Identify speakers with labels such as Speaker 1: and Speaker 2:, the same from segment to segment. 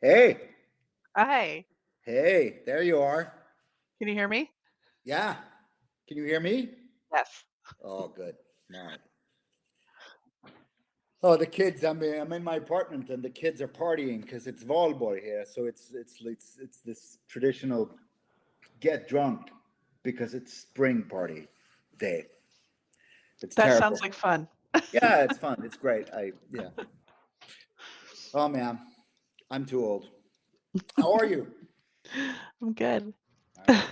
Speaker 1: Hey,
Speaker 2: Hi.
Speaker 1: hey, there you are.
Speaker 2: Can you hear me?
Speaker 1: Yeah. Can you hear me?
Speaker 2: Yes.
Speaker 1: Oh, good. All right. Oh, the kids. I'm in my apartment, and the kids are partying because it's Valborg here. So it's this traditional get drunk because it's spring party day. It's
Speaker 2: That
Speaker 1: terrible.
Speaker 2: sounds like fun.
Speaker 1: Yeah, it's fun. It's great. Yeah. Oh man, I'm too old. How are you?
Speaker 2: I'm good.
Speaker 1: All right.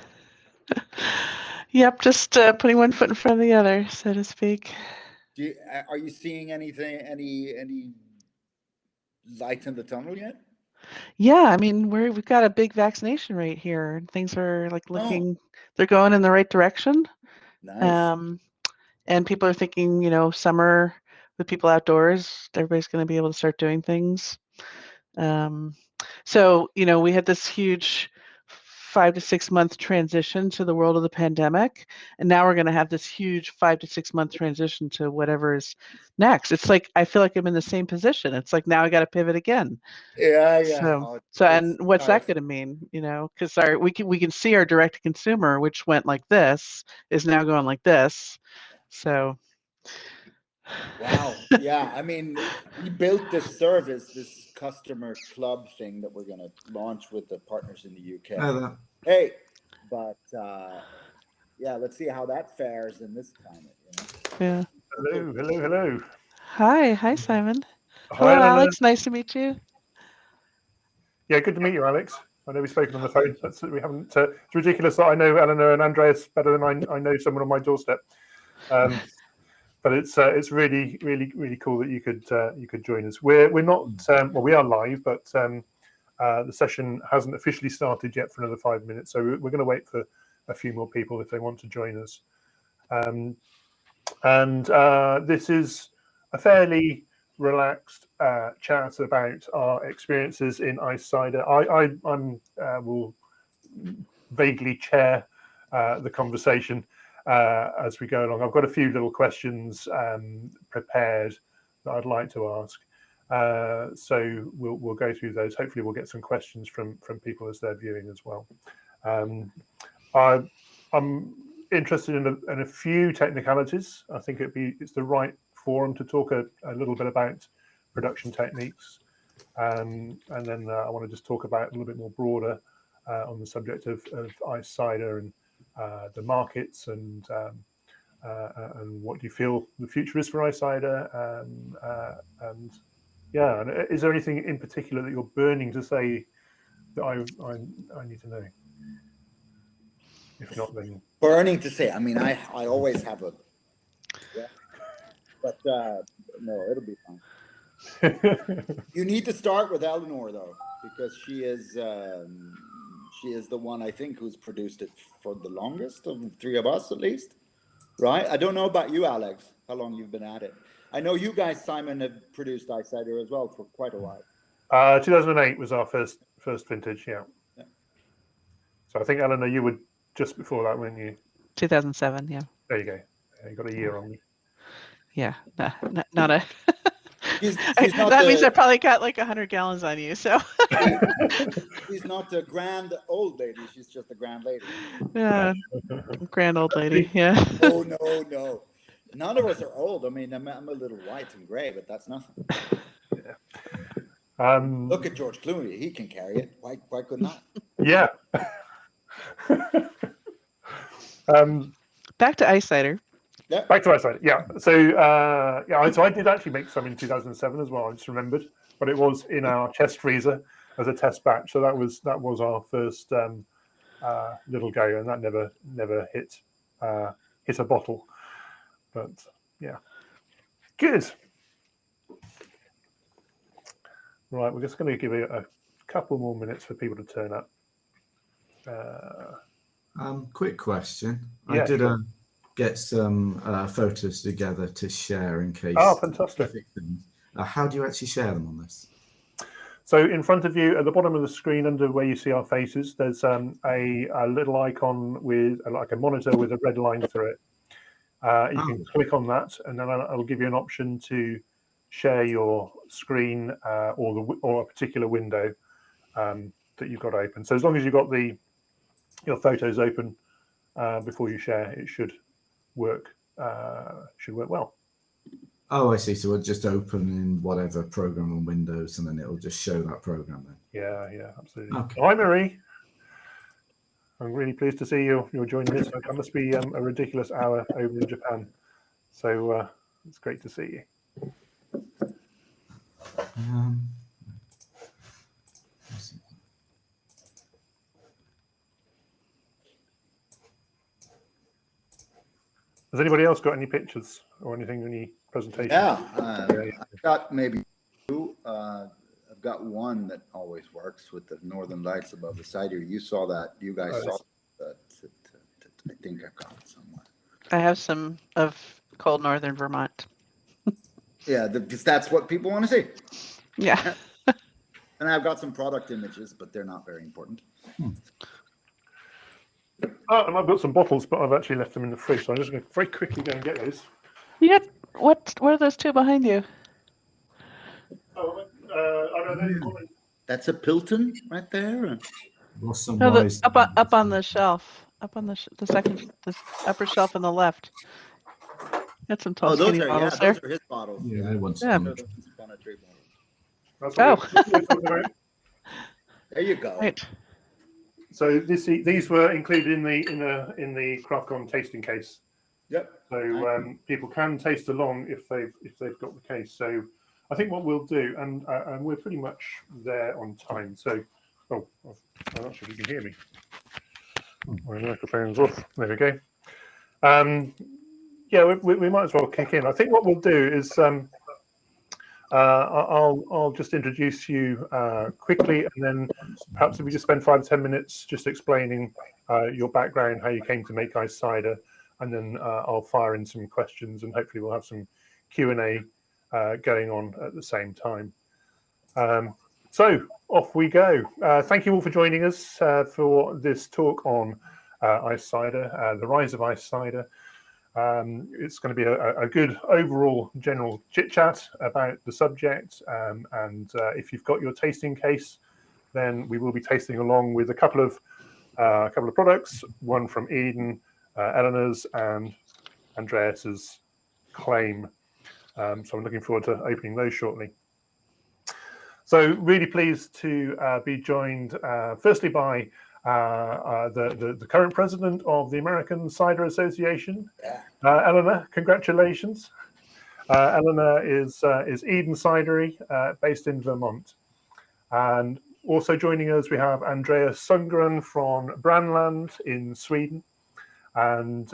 Speaker 2: Yep, just putting one foot in front of the other, so to speak.
Speaker 1: Are you seeing anything? Any light in the tunnel yet?
Speaker 2: Yeah, I mean, we've got a big vaccination rate here. Things are like
Speaker 1: Oh,
Speaker 2: they're going in the right direction.
Speaker 1: nice.
Speaker 2: Um, and people are thinking, summer with people outdoors, everybody's going to be able to start doing things. Um, so, we had this huge 5 to 6 month transition to the world of the pandemic, and now we're going to have this huge 5 to 6 month transition to whatever is next. It's like I feel like I'm in the same position. It's like now I got to pivot again.
Speaker 1: Yeah, yeah.
Speaker 2: So,
Speaker 1: Oh,
Speaker 2: and
Speaker 1: it's
Speaker 2: what's that
Speaker 1: tiresome.
Speaker 2: going to mean? Because we can see our direct to consumer, which went like this, is now going like this. So,
Speaker 1: Wow. Yeah. I mean, we built this service, this customer club thing that we're going to launch with the partners in the UK.
Speaker 3: Hi there.
Speaker 1: Hey, but yeah, let's see how that fares in this climate.
Speaker 2: yeah.
Speaker 1: Hopefully.
Speaker 4: Hello.
Speaker 2: Hi, Simon.
Speaker 4: Hi,
Speaker 2: Hello,
Speaker 4: Eleanor.
Speaker 2: Alex. Nice to meet you.
Speaker 4: Yeah, good to meet you, Alex. I know we've spoken on the phone. We haven't. It's ridiculous that I know Eleanor and Andreas better than I know someone on my doorstep. But it's really, really, really cool that you could join us. We're not well, we are live, but the session hasn't officially started yet for another 5 minutes. So we're going to wait for a few more people if they want to join us. And this is a fairly relaxed chat about our experiences in ice cider. I will vaguely chair the conversation as we go along. I've got a few little questions prepared that I'd like to ask. So we'll go through those. Hopefully, we'll get some questions from people as they're viewing as well. I'm interested in a few technicalities. I think it's the right forum to talk a little bit about production techniques, and then I want to just talk about a little bit more broader on the subject of ice cider and the markets and what do you feel the future is for ice cider, and yeah, and is there anything in particular that you're burning to say that I need to know? If not, then
Speaker 1: Burning to say. I mean, I always have a. Yeah. But no, it'll be fine. You need to start with Eleanor though, because she is the one I think who's produced it for the longest of the three of us, at least. Right? I don't know about you, Alex, how long you've been at it. I know you guys, Simon, have produced Ice Cider as well for quite a while.
Speaker 4: 2008 was our first vintage, yeah. So I think, Eleanor, you were just before that, weren't you?
Speaker 2: 2007. Yeah.
Speaker 4: There you go. You got a year on me.
Speaker 2: Yeah. Not a.
Speaker 1: She's not
Speaker 2: that means I probably got like 100 gallons on you. So.
Speaker 1: She's not a grand old lady. She's just a grand lady.
Speaker 2: Yeah. Grand old lady. Yeah.
Speaker 1: Oh no. None of us are old. I mean, I'm a little white and gray, but that's nothing.
Speaker 4: Yeah.
Speaker 1: Look at George Clooney. He can carry it. Why couldn't I?
Speaker 4: Yeah.
Speaker 2: Back to ice cider.
Speaker 1: Yeah.
Speaker 4: Back to ice cider. Yeah. So so I did actually make some in 2007 as well. I just remembered, but it was in our chest freezer as a test batch. So that was our first little go, and that never hit a bottle. But yeah, good. Right, we're just going to give it a couple more minutes for people to turn up.
Speaker 3: Quick question.
Speaker 4: Yeah,
Speaker 3: I did
Speaker 4: sure.
Speaker 3: get some photos together to share in case.
Speaker 4: Oh, fantastic.
Speaker 3: Things. How do you actually share them on this?
Speaker 4: So in front of you, at the bottom of the screen, under where you see our faces, there's a little icon with like a monitor with a red line through it. You can click on that, and then it'll give you an option to share your screen or a particular window. that you've got open. So as long as you've got your photos open before you share, it should work. Should work well.
Speaker 3: Oh, I see. So we'll just open in whatever program on Windows, and then it'll just show that program then.
Speaker 4: Yeah, absolutely.
Speaker 3: Okay.
Speaker 4: Hi, Marie. I'm really pleased to see you're joining this. That must be a ridiculous hour over in Japan. So it's great to see you. Has anybody else got any pictures or anything, any presentation?
Speaker 1: Yeah, I've got maybe two. I've got one that always works with the northern lights above the cider. You saw that. You guys saw that. I think I've got it somewhere.
Speaker 2: I have some of cold northern Vermont.
Speaker 1: Yeah, because that's what people want to see.
Speaker 2: Yeah.
Speaker 1: And I've got some product images, but they're not very important.
Speaker 4: Oh, and I've got some bottles, but I've actually left them in the fridge, so I'm just going to very quickly go and get those.
Speaker 2: Yeah. What are those two behind you?
Speaker 4: Oh, I don't know.
Speaker 1: That's a Pilton right there.
Speaker 3: What's some
Speaker 2: No,
Speaker 3: wise
Speaker 2: up on the shelf, up on the upper shelf on the left. Got some tall,
Speaker 1: those
Speaker 2: skinny
Speaker 1: are
Speaker 2: bottles
Speaker 1: those
Speaker 2: there.
Speaker 1: are his bottles.
Speaker 3: Yeah, I want
Speaker 2: Yeah.
Speaker 3: some.
Speaker 1: Those are the Bonnetree bottles.
Speaker 4: That's what we're talking about.
Speaker 1: There you go.
Speaker 2: Right.
Speaker 4: So these were included in the CraftCon tasting case.
Speaker 1: Yep.
Speaker 4: So people can taste along if they've got the case. So I think what we'll do, and we're pretty much there on time. So I'm not sure if you can hear me. My microphone's off. There we go. Yeah, we might as well kick in. I think what we'll do is I'll just introduce you quickly, and then perhaps if we just spend 5 to 10 minutes just explaining your background, how you came to make ice cider, and then I'll fire in some questions, and hopefully we'll have some Q&A going on at the same time. So off we go. Thank you all for joining us for this talk on ice cider, the Rise of Ice Cider. It's going to be a good overall general chit chat about the subject, and if you've got your tasting case, then we will be tasting along with a couple of products, one from Eden, Eleanor's, and Andreas's claim. So I'm looking forward to opening those shortly. So really pleased to be joined firstly by the current president of the American Cider Association, Eleanor. Congratulations. Eleanor is Eden Cidery, based in Vermont. And also joining us, we have Andreas Sundgren from Brannland in Sweden, and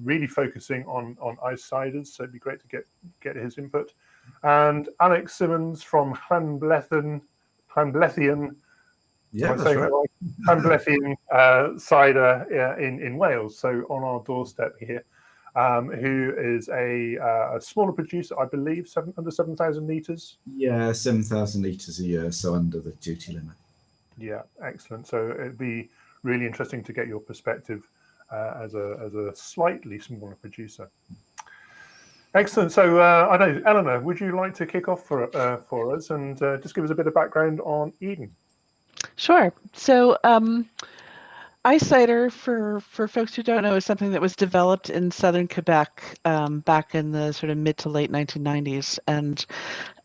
Speaker 4: really focusing on ice ciders. So it'd be great to get his input. And Alex Simmens from Llanblethian.
Speaker 3: Yeah, that's right.
Speaker 4: Llanblethian cider in Wales, so on our doorstep here, who is a smaller producer, I believe, under 7,000 litres.
Speaker 3: Yeah, 7,000 litres a year, so under the duty limit.
Speaker 4: Yeah, excellent. So it'd be really interesting to get your perspective as a slightly smaller producer. Excellent. So I know, Eleanor, would you like to kick off for us and just give us a bit of background on Eden?
Speaker 2: Sure. So ice cider, for folks who don't know, is something that was developed in southern Quebec back in the sort of mid to late 1990s. And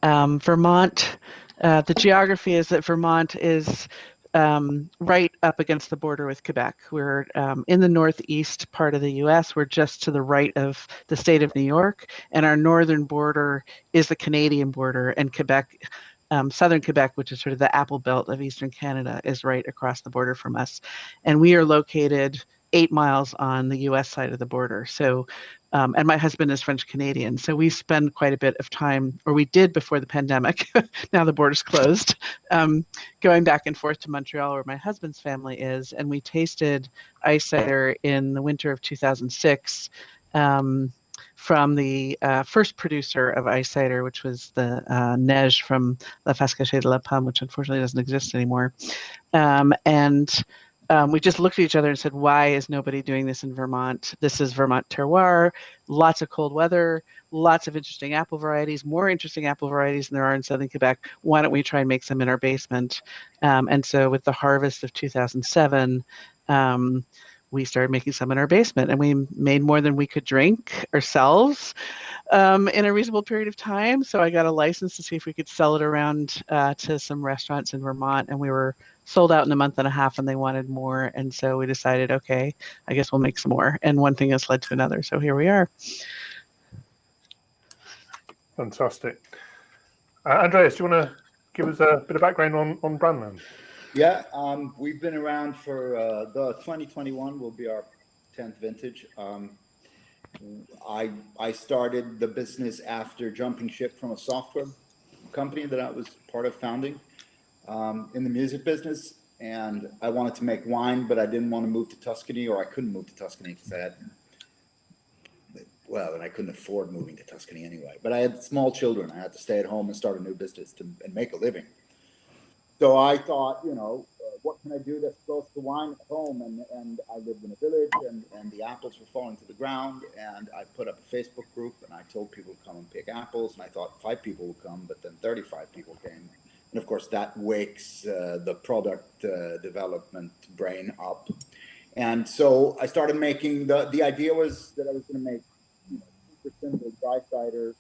Speaker 2: Vermont, the geography is that Vermont is right up against the border with Quebec. We're in the northeast part of the US. We're just to the right of the state of New York, and our northern border is the Canadian border, and Quebec, southern Quebec, which is sort of the apple belt of eastern Canada, is right across the border from us. And we are located 8 miles on the US side of the border. So, and my husband is French Canadian. So we spend quite a bit of time, or we did before the pandemic, now the border's closed, going back and forth to Montreal where my husband's family is. And we tasted ice cider in the winter of 2006 from the first producer of ice cider, which was the Neige from La Face Cachée de la Pomme, which unfortunately doesn't exist anymore. And we just looked at each other and said, why is nobody doing this in Vermont? This is Vermont terroir, lots of cold weather, lots of interesting apple varieties, more interesting apple varieties than there are in Southern Quebec. Why don't we try and make some in our basement? And so with the harvest of 2007, we started making some in our basement, and we made more than we could drink ourselves in a reasonable period of time. So I got a license to see if we could sell it around to some restaurants in Vermont, and we were sold out in a month and a half, and they wanted more. And so we decided, okay, I guess we'll make some more. And one thing has led to another. So here we are.
Speaker 4: Fantastic. Andreas, do you want to give us a bit of background on Brannland?
Speaker 1: Yeah, we've been around for the 2021 will be our 10th vintage. I started the business after jumping ship from a software company that I was part of founding in the music business, and I wanted to make wine, but I didn't want to move to Tuscany, or I couldn't move to Tuscany because and I couldn't afford moving to Tuscany anyway. But I had small children. I had to stay at home and start a new business and make a living. So I thought, what can I do that's close to wine at home? And I lived in a village, and the apples were falling to the ground. And I put up a Facebook group, and I told people to come and pick apples. And I thought 5 people would come, but then 35 people came. And of course, that wakes the product development brain up. And so I started making, the idea was that I was going to make super simple dry cider,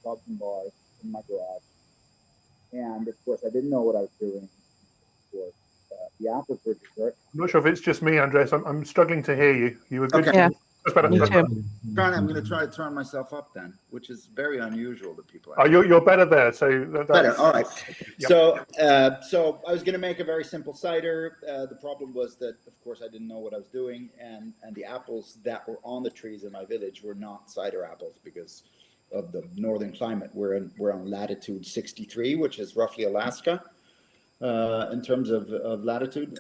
Speaker 1: pubs and bars in my garage. And of course, I didn't know what I was doing. Of course, the apples were dessert.
Speaker 4: I'm not sure if it's just me, Andreas. I'm struggling to hear you. You were good.
Speaker 1: Okay.
Speaker 2: Yeah.
Speaker 4: That's better.
Speaker 2: Me
Speaker 4: That's
Speaker 2: too.
Speaker 4: better.
Speaker 1: I'm going to try to turn myself up then, which is very unusual to people.
Speaker 4: Oh, you're better there. So
Speaker 1: Better. All right.
Speaker 4: Yep.
Speaker 1: So I was going to make a very simple cider. The problem was that, of course, I didn't know what I was doing, and the apples that were on the trees in my village were not cider apples because of the northern climate. We're on latitude 63, which is roughly Alaska in terms of latitude.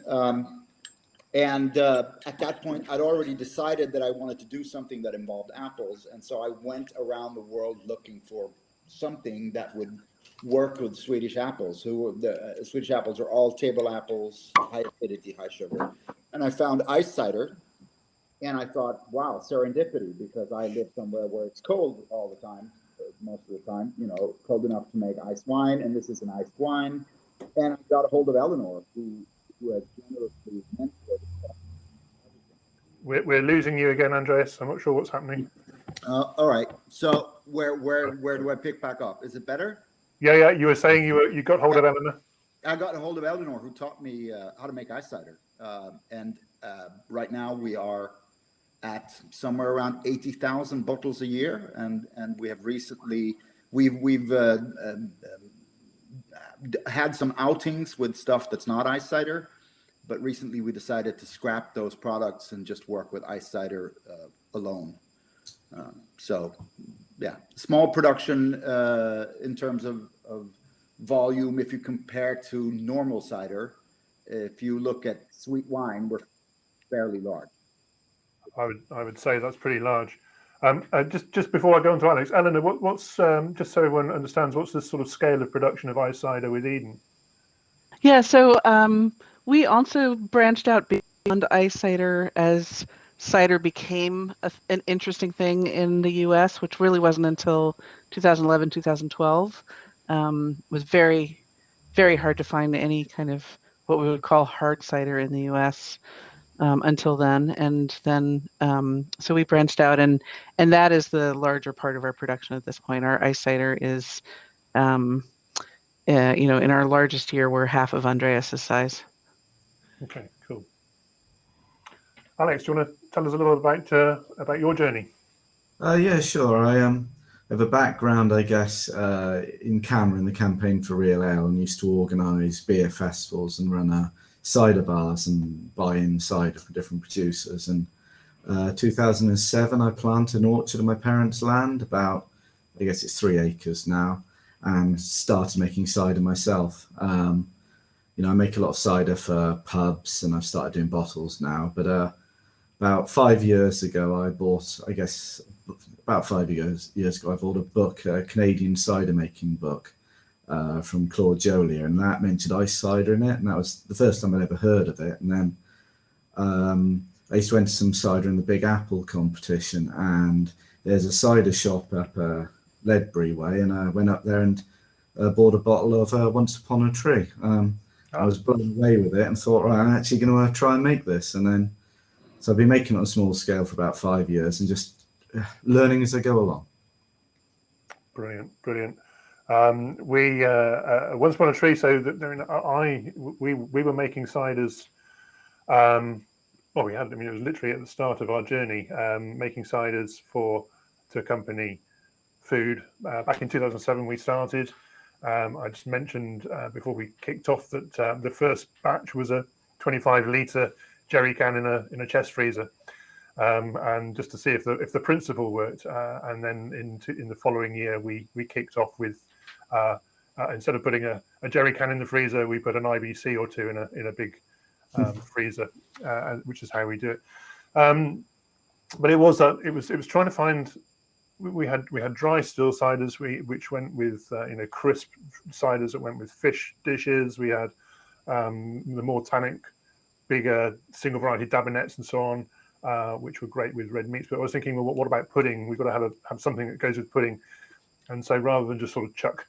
Speaker 1: And at that point, I'd already decided that I wanted to do something that involved apples. And so I went around the world looking for something that would work with Swedish apples. The Swedish apples are all table apples, high acidity, high sugar. And I found ice cider. And I thought, wow, serendipity, because I live somewhere where it's cold all the time, most of the time, cold enough to make ice wine. And this is an iced wine. And I got a hold of Eleanor, who had generously mentored.
Speaker 4: We're losing you again, Andreas. I'm not sure what's happening.
Speaker 1: All right. So where do I pick back up? Is it better?
Speaker 4: Yeah. You were saying you got hold of Eleanor.
Speaker 1: I got a hold of Eleanor, who taught me how to make ice cider. And right now we are at somewhere around 80,000 bottles a year, and we have recently we've had some outings with stuff that's not ice cider, but recently we decided to scrap those products and just work with ice cider alone. So yeah, small production in terms of volume. If you compare to normal cider, if you look at sweet wine, we're fairly large.
Speaker 4: I would say that's pretty large. Just before I go on to Alex, Eleanor, what's just so everyone understands, what's the sort of scale of production of ice cider with Eden?
Speaker 2: Yeah, so we also branched out beyond ice cider as cider became an interesting thing in the US, which really wasn't until 2011, 2012. It was very, very hard to find any kind of what we would call hard cider in the US until then. And then, so we branched out, and that is the larger part of our production at this point. Our ice cider is, in our largest year, we're half of Andreas's size.
Speaker 4: Okay, cool. Alex, do you want to tell us a little about your journey?
Speaker 3: Yeah, sure. I have a background, I guess, in CAMRA, in the Campaign for Real Ale, and used to organise beer festivals and run cider bars and buy in cider for different producers. And 2007, I planted an orchard on my parents' land, about, I guess it's 3 acres now, and started making cider myself. I make a lot of cider for pubs, and I've started doing bottles now. But about 5 years ago, I bought, I guess, about 5 years ago, I bought a book, a Canadian cider making book from Claude Joliet, and that mentioned ice cider in it. And that was the first time I'd ever heard of it. And then I used to enter some cider in the Big Apple competition, and there's a cider shop up Ledbury Way, and I went up there and bought a bottle of Once Upon a Tree. I was blown away with it and thought, right, I'm actually going to try and make this. And then, so I've been making it on a small scale for about 5 years and just learning as I go along.
Speaker 4: Brilliant, brilliant. We Once Upon a Tree. So that we were making ciders. Well, we had. I mean, it was literally at the start of our journey, making ciders to accompany food. Back in 2007, we started. I just mentioned before we kicked off that the first batch was a 25-litre jerry can in a chest freezer, and just to see if the principle worked. And then in the following year, we kicked off with instead of putting a jerry can in the freezer, we put an IBC or two in a big freezer, which is how we do it. But it was trying to find. We had dry still ciders, which went with crisp ciders that went with fish dishes. We had the more tannic, bigger single variety dabinets and so on, which were great with red meats. But I was thinking, well, what about pudding? We've got to have something that goes with pudding. And so rather than just sort of chuck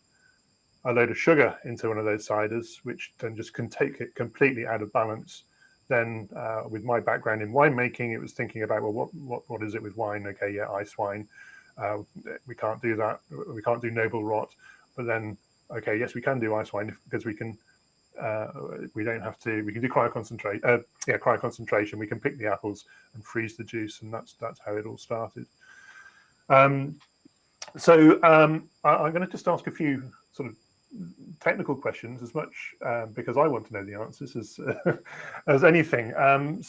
Speaker 4: a load of sugar into one of those ciders, which then just can take it completely out of balance, then with my background in winemaking, it was thinking about, well, what is it with wine? Okay, yeah, ice wine. We can't do that. We can't do noble rot. But then, okay, yes, we can do ice wine because we can. We don't have to. We can do cryoconcentration. We can pick the apples and freeze the juice, and that's how it all started. So I'm going to just ask a few sort of technical questions, as much because I want to know the answers as anything. And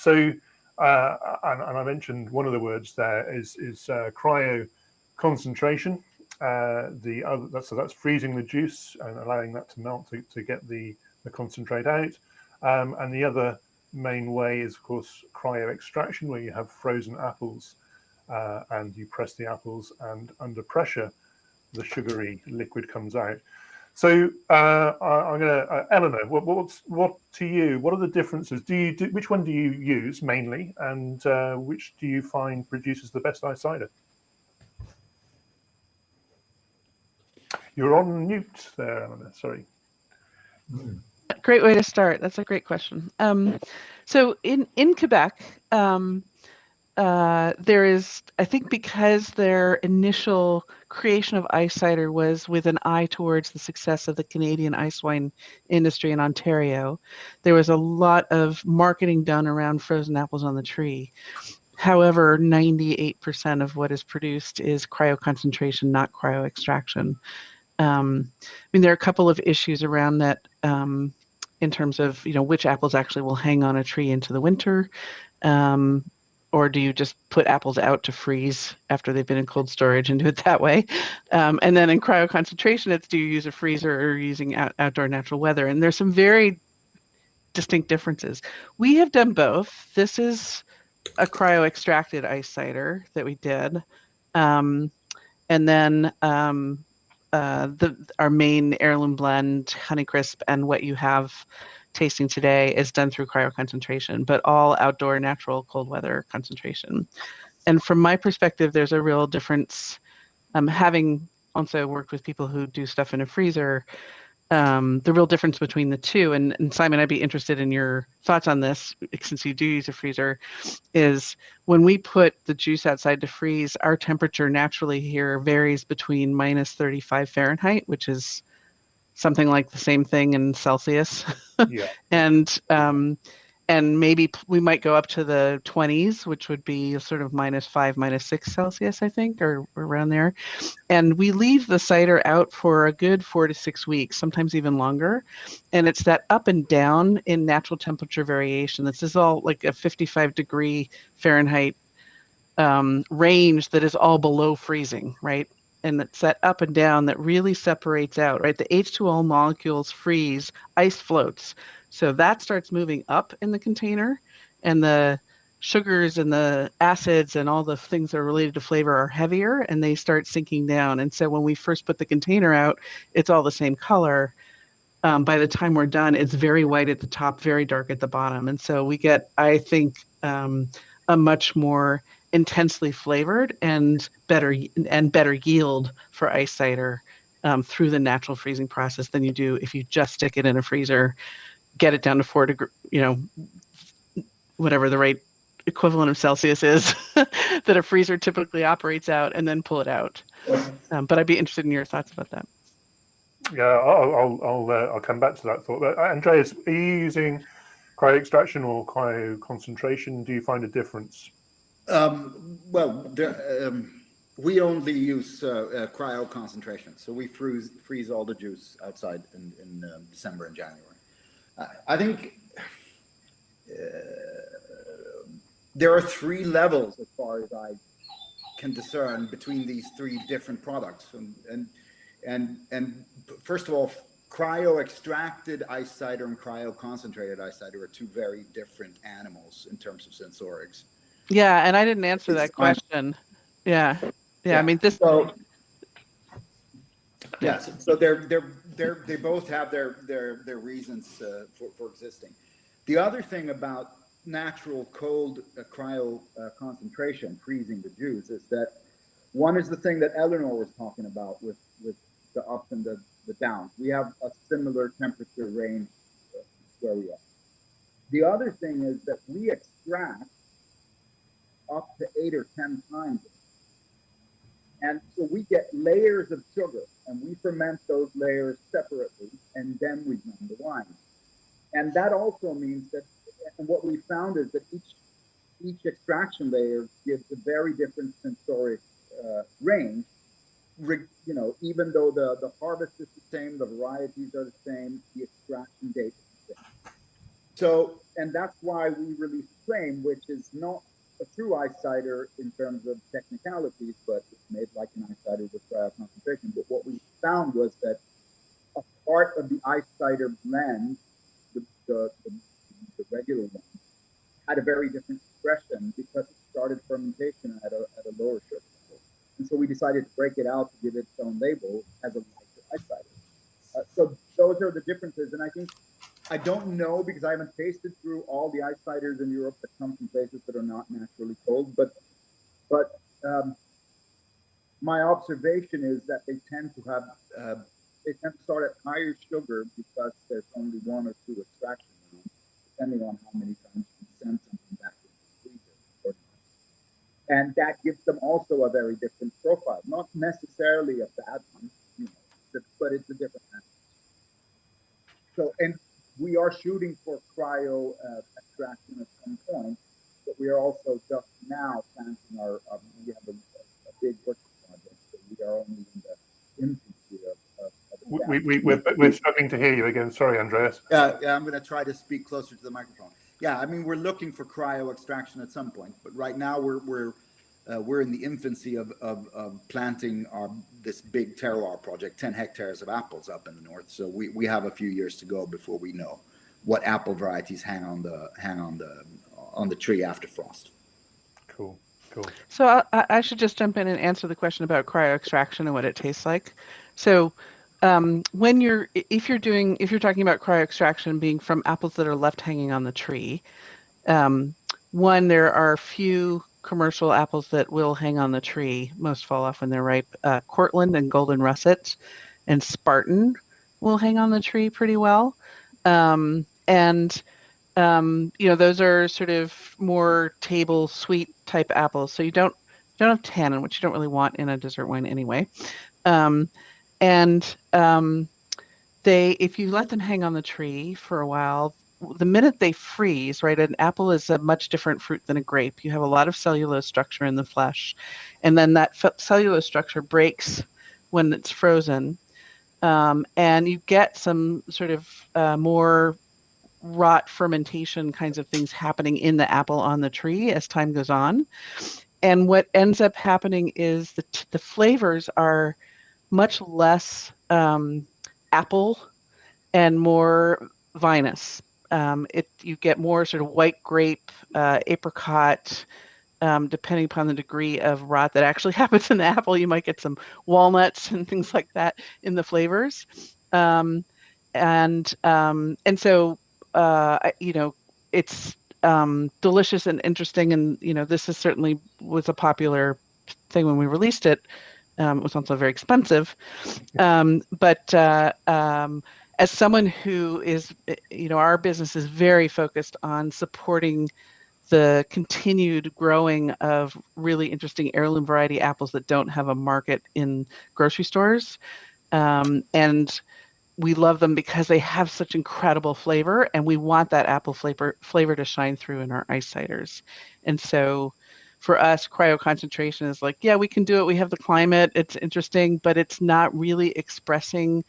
Speaker 4: I mentioned one of the words there is cryo concentration. That's freezing the juice and allowing that to melt to get the concentrate out. And the other main way is, of course, cryo extraction, where you have frozen apples and you press the apples, and under pressure, the sugary liquid comes out. So I'm gonna Eleanor, what to you? What are the differences? Which one do you use mainly, and which do you find produces the best ice cider? You're on mute there, Eleanor. Sorry.
Speaker 2: Great way to start. That's a great question. So in Quebec, there is, I think, because their initial creation of ice cider was with an eye towards the success of the Canadian ice wine industry in Ontario, there was a lot of marketing done around frozen apples on the tree. However, 98% of what is produced is cryoconcentration, not cryo-extraction. I mean, there are a couple of issues around that in terms of, which apples actually will hang on a tree into the winter. Or do you just put apples out to freeze after they've been in cold storage and do it that way? And then in cryoconcentration, it's do you use a freezer or using outdoor natural weather? And there's some very distinct differences. We have done both. This is a cryo-extracted ice cider that we did. And then our main heirloom blend, Honeycrisp, and what you have tasting today is done through cryoconcentration, but all outdoor natural cold weather concentration. And from my perspective, there's a real difference. Having also worked with people who do stuff in a freezer, the real difference between the two, and Simon, I'd be interested in your thoughts on this, since you do use a freezer, is when we put the juice outside to freeze, our temperature naturally here varies between -35 Fahrenheit, which is something like the same thing in Celsius.
Speaker 4: Yeah.
Speaker 2: And maybe we might go up to the 20s, which would be sort of -5, -6 Celsius, I think, or around there. And we leave the cider out for a good 4 to 6 weeks, sometimes even longer. And it's that up and down in natural temperature variation. This is all like a 55-degree Fahrenheit range that is all below freezing, right? And it's that up and down that really separates out, right? The H2O molecules freeze, ice floats. So that starts moving up in the container, and the sugars and the acids and all the things that are related to flavor are heavier, and they start sinking down. And so when we first put the container out, it's all the same color. by the time we're done, it's very white at the top, very dark at the bottom. And so we get, I think, a much more intensely flavored and better yield for ice cider through the natural freezing process than you do if you just stick it in a freezer, get it down to 4 degrees, whatever the right equivalent of Celsius is that a freezer typically operates out, and then pull it out. But I'd be interested in your thoughts about that.
Speaker 4: Yeah, I'll come back to that thought. But Andreas, are you using cryo extraction or cryo concentration? Do you find a difference?
Speaker 1: Well, we only use cryo concentration, so we freeze all the juice outside in December and January. I think there are 3 levels, as far as I can discern, between these 3 different products. And first of all, cryo extracted ice cider and cryo concentrated ice cider are 2 very different animals in terms of sensorics.
Speaker 2: Yeah, and I didn't answer that question. Yeah. I mean, this.
Speaker 1: So, yes, so they both have their reasons for existing. The other thing about natural cold cryo concentration, freezing the juice, is that one is the thing that Eleanor was talking about with the ups and the downs. We have a similar temperature range where we are. The other thing is that we extract up to 8 or 10 times. And so we get layers of sugar, and we ferment those layers separately, and then we blend the wine. And that also means that, and what we found is that each extraction layer gives a very different sensoric range. Even though the harvest is the same, the varieties are the same, the extraction date is the same. So, and that's why we released Flame, which is not a true ice cider in terms of technicalities, but it's made like an ice cider with cryo concentration. But what we found was that a part of the ice cider blend, the regular one, had a very different expression because it started fermentation at a lower sugar level. And so we decided to break it out to give it its own label as a lighter ice cider. So those are the differences. And I think, I don't know because I haven't tasted through all the ice ciders in Europe that come from places that are not naturally cold, but my observation is that they tend to start at higher sugar because there's only 1 or 2 extractions, depending on how many times you send something back to the freezer. And that gives them also a very different profile, not necessarily a bad one, but it's a different animal. So, and we are shooting for cryo extraction at some point, but we are also just now planting we have a big working project, so we are only in the infancy of
Speaker 4: We're struggling to hear you again. Sorry, Andreas.
Speaker 1: Yeah, I'm going to try to speak closer to the microphone. Yeah, I mean, we're looking for cryo extraction at some point, but right now we're in the infancy of planting this big terroir project, 10 hectares of apples up in the north. So we have a few years to go before we know what apple varieties hang on the tree after frost. Cool.
Speaker 2: So I should just jump in and answer the question about cryo extraction and what it tastes like. So if you're talking about cryo extraction being from apples that are left hanging on the tree, there are few commercial apples that will hang on the tree. Most fall off when they're ripe. Cortland and Golden Russet and Spartan will hang on the tree pretty well. Those are sort of more table sweet type apples. So you don't have tannin, which you don't really want in a dessert wine anyway. If you let them hang on the tree for a while, the minute they freeze, right, an apple is a much different fruit than a grape. You have a lot of cellulose structure in the flesh, and then that cellulose structure breaks when it's frozen, and you get some sort of more rot fermentation kinds of things happening in the apple on the tree as time goes on. And what ends up happening is the flavors are much less apple and more vinous. You get more sort of white grape, apricot, depending upon the degree of rot that actually happens in the apple. You might get some walnuts and things like that in the flavors. so it's delicious and interesting, and this is certainly was a popular thing when we released it. It was also very expensive, but as someone who is, our business is very focused on supporting the continued growing of really interesting heirloom variety apples that don't have a market in grocery stores. And we love them because they have such incredible flavor, and we want that apple flavor to shine through in our ice ciders. And so for us, cryo concentration is like, yeah, we can do it. We have the climate. It's interesting, but it's not really expressing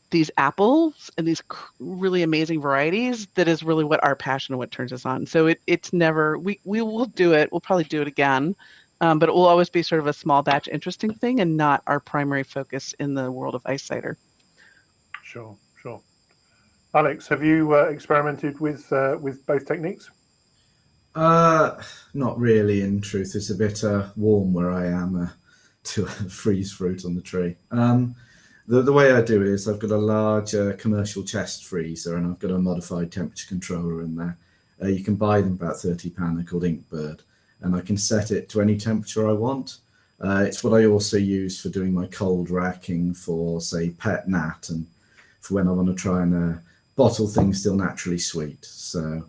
Speaker 2: these apples and these really amazing varieties. That is really what our passion and what turns us on. So it's never, we will do it. We'll probably do it again, but it will always be sort of a small batch interesting thing and not our primary focus in the world of ice cider.
Speaker 4: Sure. Alex, have you experimented with both techniques?
Speaker 3: Not really, in truth. It's a bit warm where I am to freeze fruit on the tree. The way I do it is I've got a large commercial chest freezer, and I've got a modified temperature controller in there. You can buy them about £30. They're called Inkbird, and I can set it to any temperature I want. It's what I also use for doing my cold racking for, say, pet nat, and for when I want to try and bottle things still naturally sweet. So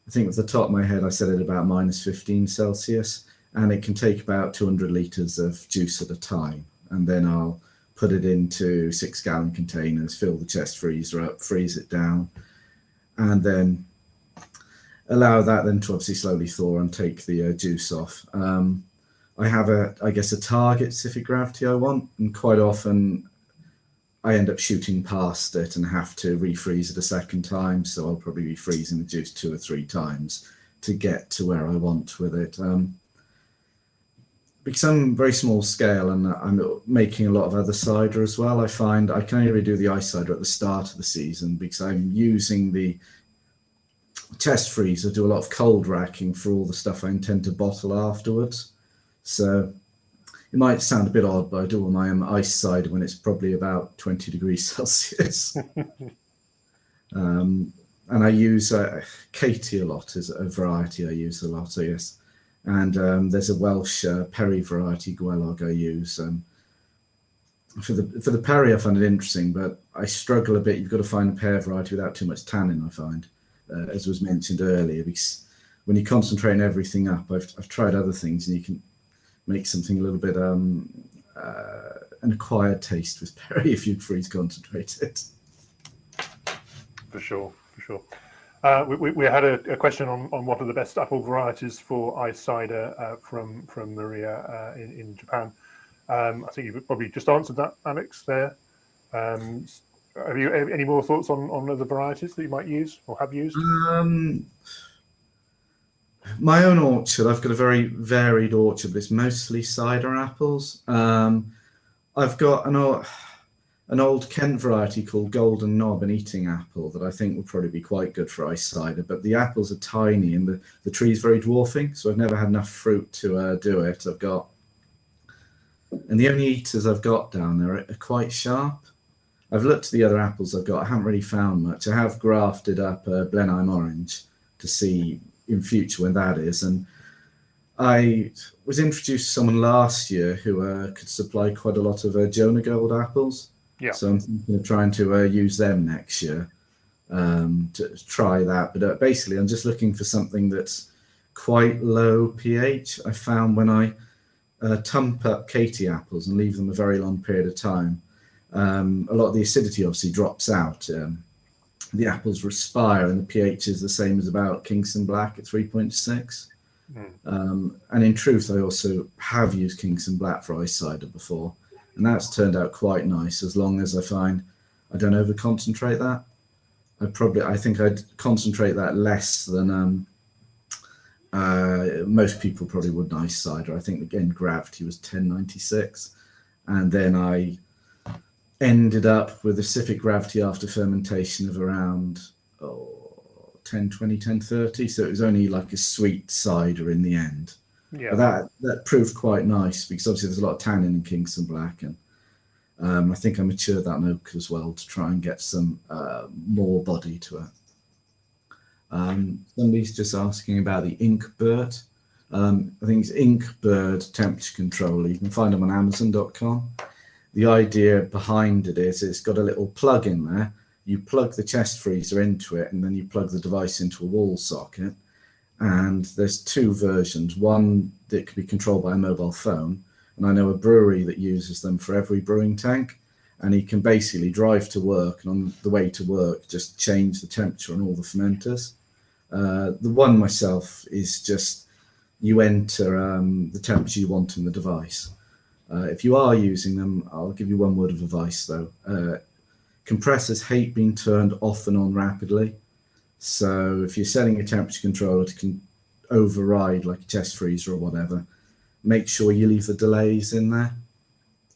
Speaker 3: I think at the top of my head, I set it about -15 Celsius, and it can take about 200 litres of juice at a time. And then I'll put it into 6-gallon containers, fill the chest freezer up, freeze it down, and then allow that then to obviously slowly thaw and take the juice off. I have a target specific gravity I want, and quite often I end up shooting past it and have to refreeze it a second time. So I'll probably be freezing the juice 2 or 3 times to get to where I want with it. Because I'm very small scale and I'm making a lot of other cider as well, I find I can only really do the ice cider at the start of the season because I'm using the chest freezer, do a lot of cold racking for all the stuff I intend to bottle afterwards. So it might sound a bit odd, but I do all my ice cider when it's probably about 20 degrees Celsius. And I use Katie a lot as a variety I use a lot, I guess. And there's a Welsh Perry variety Gwelog I use. For the Perry, I find it interesting, but I struggle a bit. You've got to find a pear variety without too much tannin, I find, as was mentioned earlier, because when you concentrate everything up, I've tried other things, and you can make something a little bit an acquired taste with Perry if you freeze concentrate it.
Speaker 4: For sure. We had a question on what are the best apple varieties for ice cider from Maria in Japan. I think you've probably just answered that, Alex, there. Have you any more thoughts on other varieties that you might use or have used?
Speaker 3: My own orchard, I've got a very varied orchard, but it's mostly cider apples. I've got an old Kent variety called Golden Knob, an eating apple that I think would probably be quite good for ice cider, but the apples are tiny and the tree's very dwarfing, so I've never had enough fruit to do it. And the only eaters I've got down there are quite sharp. I've looked at the other apples I've got, I haven't really found much. I have grafted up Blenheim Orange to see in future when that is, and I was introduced to someone last year who could supply quite a lot of Jonah Gold apples.
Speaker 4: Yeah.
Speaker 3: So I'm thinking of trying to use them next year to try that. But basically, I'm just looking for something that's quite low pH. I found when I tump up Katie apples and leave them a very long period of time, a lot of the acidity obviously drops out. The apples respire, and the pH is the same as about Kingston Black at 3.6. And in truth, I also have used Kingston Black for ice cider before, and that's turned out quite nice as long as I find I don't over concentrate that. I think I'd concentrate that less than most people probably would in ice cider. I think again gravity was 1096, and then I ended up with a specific gravity after fermentation of around 1020, 1030. So it was only like a sweet cider in the end. Yeah. That proved quite nice because obviously there's a lot of tannin in Kingston Black, and I think I matured that oak as well to try and get some more body to it. Somebody's just asking about the Inkbird. I think it's Inkbird temperature controller. You can find them on Amazon.com. The idea behind it is it's got a little plug in there. You plug the chest freezer into it, and then you plug the device into a wall socket. And there's two versions. One that can be controlled by a mobile phone, and I know a brewery that uses them for every brewing tank. And you can basically drive to work, and on the way to work, just change the temperature on all the fermenters. The one myself is just you enter the temperature you want in the device. If you are using them, I'll give you one word of advice though. Compressors hate being turned off and on rapidly. So if you're setting a temperature controller to override like a chest freezer or whatever, make sure you leave the delays in there.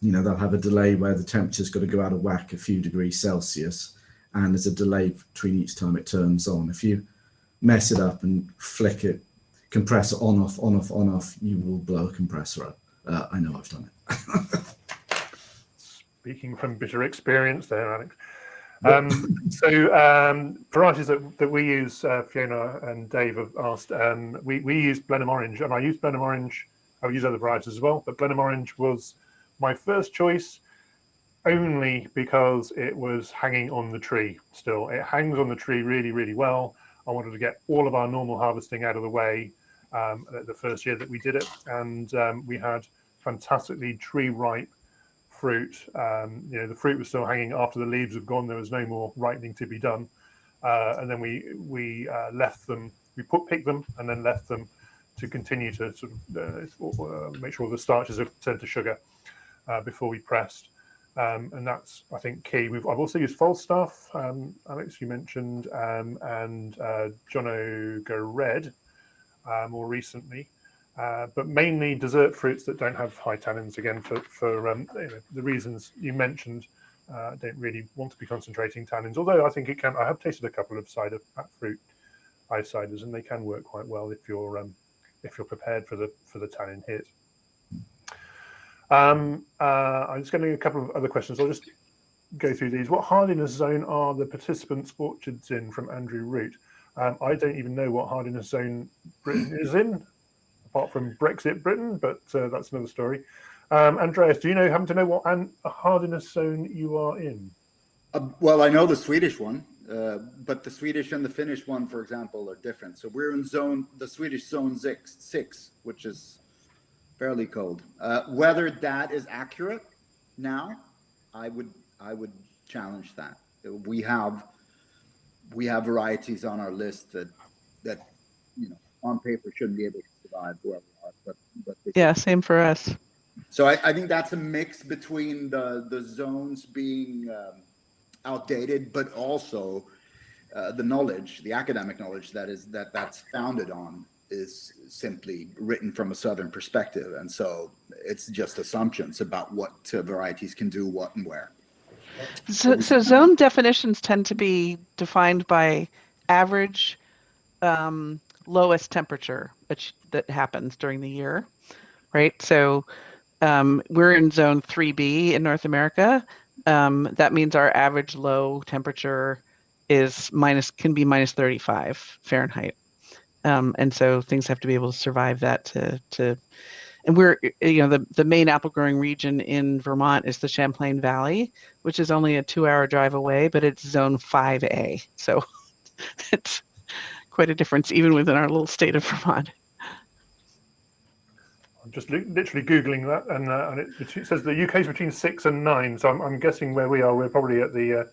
Speaker 3: You know, they'll have a delay where the temperature's got to go out of whack a few degrees Celsius, and there's a delay between each time it turns on. If you mess it up and flick it, compressor on, off, on, off, on, off, you will blow a compressor up. I know I've done it.
Speaker 4: Speaking from bitter experience there, Alex. Varieties that we use, Fiona and Dave have asked, we use Blenheim Orange, and I use Blenheim Orange. I use other varieties as well, but Blenheim Orange was my first choice only because it was hanging on the tree still. It hangs on the tree really, really well. I wanted to get all of our normal harvesting out of the way the first year that we did it, and we had fantastically tree-ripe fruit. The fruit was still hanging after the leaves had gone. There was no more ripening to be done, and then we left them. We picked them and then left them to continue to sort of make sure the starches have turned to sugar before we pressed. And that's, I think, key. I've also used Falstaff, Alex, you mentioned, and John O'Go Red more recently. But mainly dessert fruits that don't have high tannins, again, for the reasons you mentioned. Don't really want to be concentrating tannins, although I think it can. I have tasted a couple of fruit ice ciders, and they can work quite well if you're prepared for the tannin hit. I'm just getting a couple of other questions. I'll just go through these. What hardiness zone are the participants' orchards in? From Andrew Root. I don't even know what hardiness zone Britain is in, apart from Brexit Britain, but that's another story. Andreas, do you happen to know what hardiness zone you are in?
Speaker 1: Well, I know the Swedish one, but the Swedish and the Finnish one, for example, are different. So we're in the Swedish zone 6, which is fairly cold. Whether that is accurate now, I would challenge that. We have varieties on our list that on paper shouldn't be able to survive where we are, but
Speaker 2: Yeah, same for us.
Speaker 1: So I think that's a mix between the zones being outdated, but also the academic knowledge that's founded on is simply written from a southern perspective, and so it's just assumptions about what varieties can do what and where.
Speaker 2: So zone definitions tend to be defined by average lowest temperature that happens during the year, right? So we're in zone 3B in North America. That means our average low temperature can be minus 35 Fahrenheit. And so things have to be able to survive that and we're, the main apple growing region in Vermont is the Champlain Valley, which is only a 2-hour drive away, but it's zone 5A. So it's quite a difference even within our little state of Vermont.
Speaker 4: I'm just literally Googling that, and it says the UK is between 6 and 9. So I'm guessing where we are, we're probably at the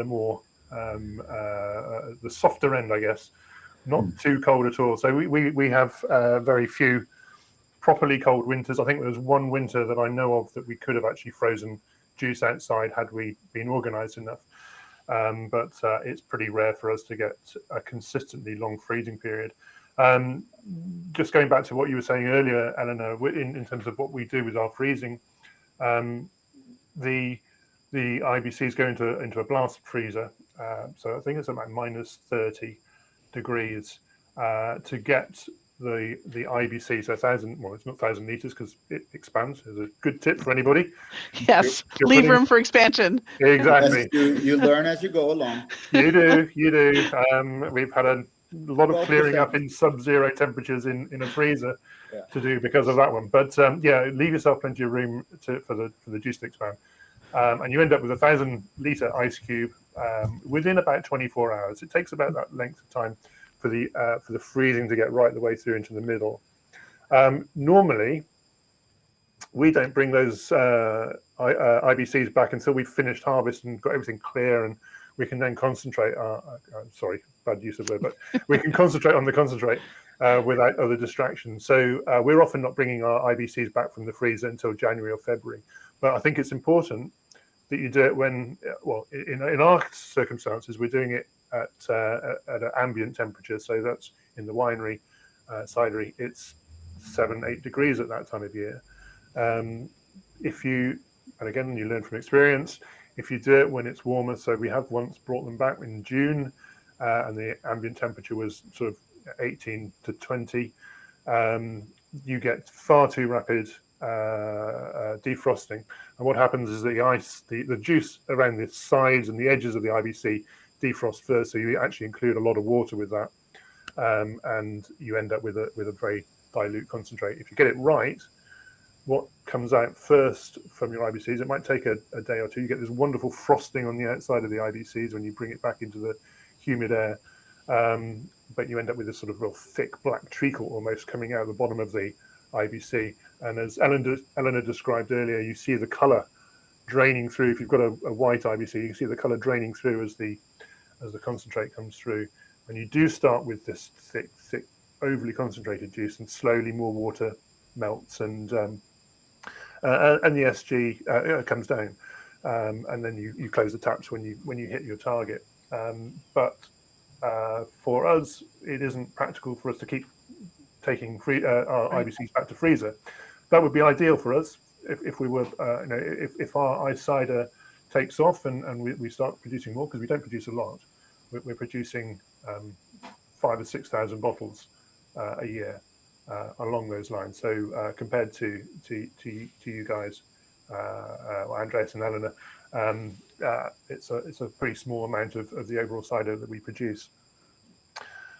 Speaker 4: more the softer end, I guess. Not too cold at all. So we have very few properly cold winters. I think there was one winter that I know of that we could have actually frozen juice outside had we been organised enough. But it's pretty rare for us to get a consistently long freezing period. Just going back to what you were saying earlier, Eleanor, in terms of what we do with our freezing, the IBCs go into a blast freezer. So I think it's about minus 30 degrees to get the IBC, so 1,000. Well, it's not 1,000 liters because it expands. It's a good tip for anybody.
Speaker 2: Yes,
Speaker 4: You're
Speaker 2: leave
Speaker 4: putting-
Speaker 2: room for expansion.
Speaker 4: Exactly.
Speaker 1: Yes, you learn as you go along.
Speaker 4: You do. We've had a lot of clearing
Speaker 1: 12%.
Speaker 4: up in sub-zero temperatures in a freezer
Speaker 1: Yeah.
Speaker 4: to do because of that one. But yeah, leave yourself plenty of room for the juice to expand, and you end up with a 1,000-liter ice cube within about 24 hours. It takes about that length of time for the freezing to get right the way through into the middle. Normally, we don't bring those IBCs back until we've finished harvest and got everything clear, and we can then concentrate. Sorry, bad use of word, but we can concentrate on the concentrate without other distractions. So we're often not bringing our IBCs back from the freezer until January or February. But I think it's important that you do it when, well, in our circumstances, we're doing it at an ambient temperature. So that's in the winery, cidery, it's 7-8 degrees at that time of year. If you, and again, you learn from experience, if you do it when it's warmer, so we have once brought them back in June, and the ambient temperature was sort of 18 to 20, you get far too rapid defrosting. And what happens is the juice around the sides and the edges of the IBC defrost first, so you actually include a lot of water with that, and you end up with a very dilute concentrate. If you get it right, what comes out first from your IBCs, it might take a day or two. You get this wonderful frosting on the outside of the IBCs when you bring it back into the humid air, but you end up with this sort of real thick black treacle almost coming out of the bottom of the IBC. And as Eleanor described earlier, you see the colour draining through. If you've got a white IBC, you can see the colour draining through as the concentrate comes through. And you do start with this thick, overly concentrated juice, and slowly more water melts, and the SG comes down, and then you close the taps when you hit your target. But for us, it isn't practical for us to keep taking our IBCs back to freezer. That would be ideal for us if we were, if our ice cider takes off and we start producing more, because we don't produce a lot. We're producing 5,000 or 6,000 bottles a year along those lines. So compared to you guys, Andreas and Eleanor, it's a pretty small amount of the overall cider that we produce.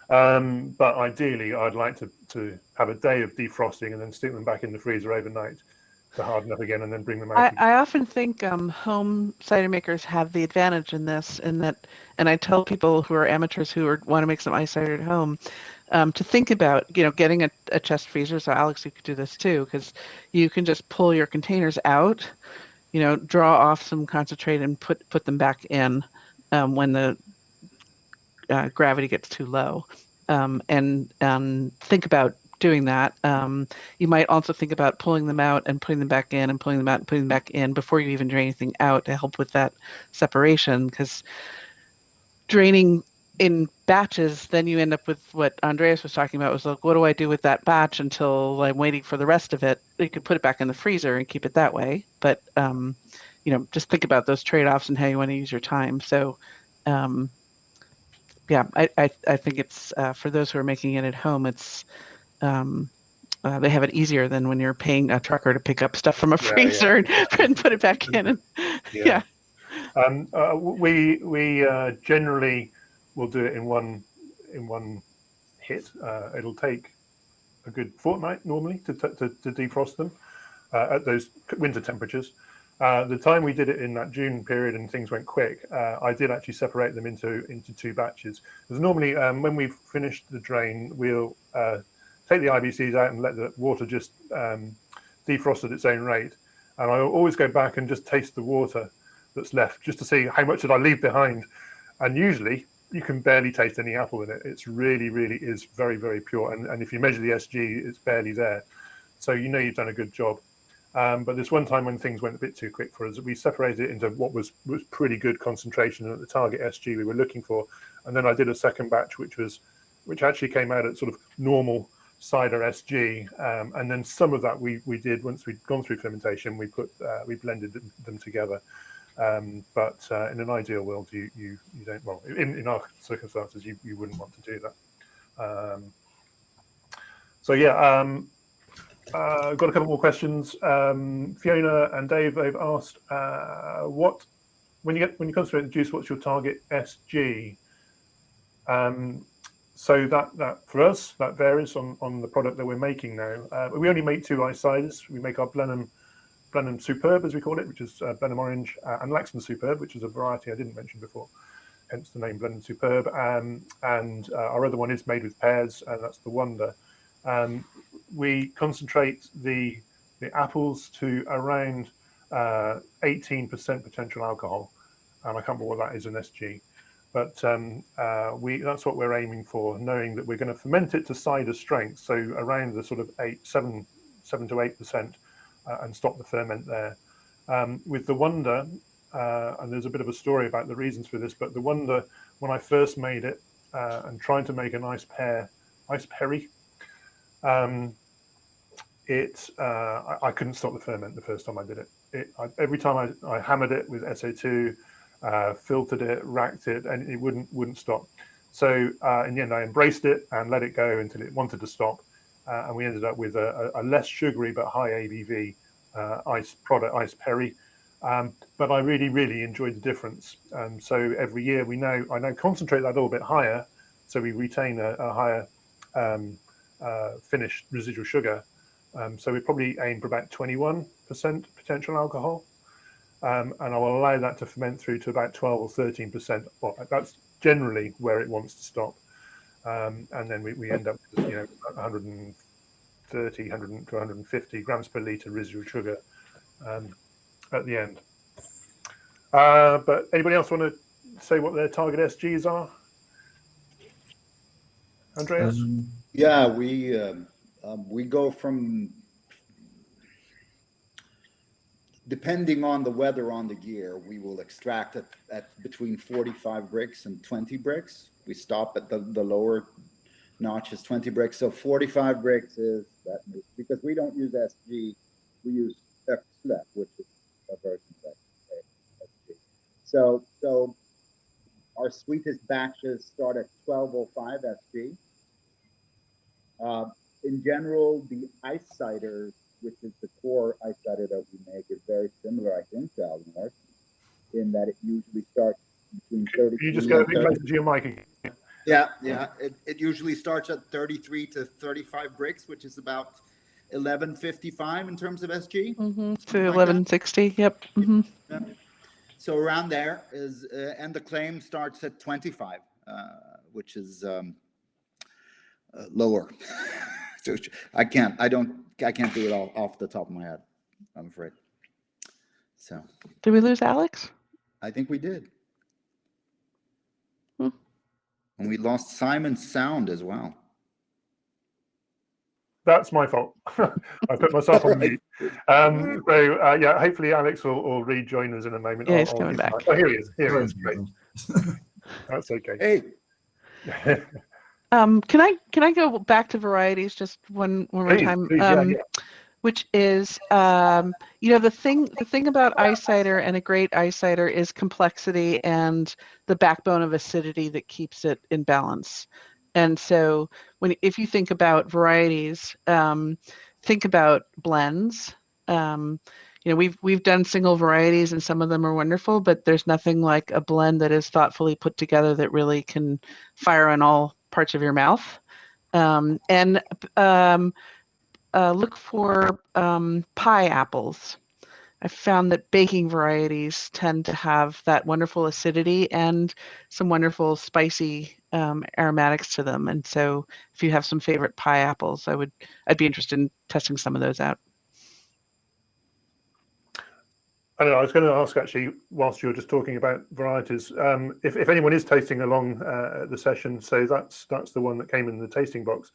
Speaker 4: But ideally, I'd like to have a day of defrosting and then stick them back in the freezer overnight to harden up again, and then bring them out.
Speaker 2: I often think home cider makers have the advantage in this, and I tell people who are amateurs who want to make some ice cider at home to think about, getting a chest freezer. So Alex, you could do this too, because you can just pull your containers out, draw off some concentrate and put them back in when the gravity gets too low, and think about doing that. You might also think about pulling them out and putting them back in, and pulling them out and putting them back in before you even drain anything out, to help with that separation. Because draining in batches, then you end up with what Andreas was talking about, was like, what do I do with that batch until I'm waiting for the rest of it? You could put it back in the freezer and keep it that way. But just think about those trade-offs and how you want to use your time. So yeah, I think it's for those who are making it at home, it's they have it easier than when you're paying a trucker to pick up stuff from a freezer and put it back in. And, yeah.
Speaker 4: We generally will do it in one hit. It'll take a good fortnight normally to defrost them at those winter temperatures. The time we did it in that June period and things went quick, I did actually separate them into two batches. Because normally when we've finished the drain, we'll take the IBCs out and let the water just defrost at its own rate. And I always go back and just taste the water that's left, just to see how much did I leave behind. And usually you can barely taste any apple in it. It's really, really is very, very pure. And if you measure the SG, it's barely there. So you've done a good job. But this one time when things went a bit too quick for us, we separated it into what was pretty good concentration at the target SG we were looking for. And then I did a second batch, which actually came out at sort of normal cider SG. And then some of that we did once we'd gone through fermentation, we blended them together. But in an ideal world, you don't, well, in our circumstances, you wouldn't want to do that. So yeah, I've got a couple more questions. Fiona and Dave, they've asked, when you concentrate the juice, what's your target SG? So that for us, that varies on the product that we're making now. We only make 2 ice ciders. We make our Blenheim Superb, as we call it, which is Blenheim Orange, and Laxton Superb, which is a variety I didn't mention before, hence the name Blenheim Superb. And our other one is made with pears, and that's the Wonder. We concentrate the apples to around 18% potential alcohol. I can't remember what that is in SG. But that's what we're aiming for, knowing that we're going to ferment it to cider strength, so around the sort of 7 to 8%, and stop the ferment there. With the Wonder, and there's a bit of a story about the reasons for this, but the Wonder, when I first made it and tried to make an ice perry, I couldn't stop the ferment the first time I did it. Every time I hammered it with SO2, filtered it, racked it, and it wouldn't stop. So in the end, I embraced it and let it go until it wanted to stop, and we ended up with a less sugary but high ABV ice perry. But I really enjoyed the difference. So every year I now concentrate that a little bit higher, so we retain a higher finished residual sugar. So we probably aim for about 21% potential alcohol. And I will allow that to ferment through to about 12 or 13%. Well, that's generally where it wants to stop. And then we end up with 130, 100 to 150 grams per litre residual sugar at the end. But anybody else want to say what their target SGs are? Andreas?
Speaker 1: Yeah, we go from, depending on the weather on the year, we will extract it at between 45 bricks and 20 bricks. We stop at the lower notches, 20 bricks. So 45 bricks is that, because we don't use SG, we use FSLEP, which is a version of SG. So our sweetest batches start at 1205 SG. In general, the ice cider, which is the core ice cider that we make, is very similar, I think, to Eleanor, in that it usually starts between 30.
Speaker 4: You just go a bit closer to your mic.
Speaker 1: Yeah. It usually starts at 33 to 35 bricks, which is about 1155 in terms of SG.
Speaker 2: To 1160. Yep.
Speaker 1: Yeah. So around there is, and the claim starts at 25, which is lower. So I can't do it all off the top of my head, I'm afraid. So
Speaker 2: Did we lose Alex?
Speaker 1: I think we did. And we lost Simon's sound as well.
Speaker 4: That's my fault. I put myself on mute. Yeah, hopefully Alex will rejoin us in a moment.
Speaker 2: Yeah, he's coming back.
Speaker 4: Oh, here he is. Great. That's okay.
Speaker 1: Hey.
Speaker 2: Can I go back to varieties just one more time?
Speaker 4: Please, yeah.
Speaker 2: Which is, the thing about ice cider and a great ice cider is complexity and the backbone of acidity that keeps it in balance. And so if you think about varieties, think about blends. We've done single varieties and some of them are wonderful, but there's nothing like a blend that is thoughtfully put together that really can fire on all parts of your mouth. Look for pie apples. I found that baking varieties tend to have that wonderful acidity and some wonderful spicy aromatics to them. And so if you have some favorite pie apples, I'd be interested in testing some of those out.
Speaker 4: I don't know, I was going to ask actually, whilst you were just talking about varieties, if anyone is tasting along the session, so that's the one that came in the tasting box.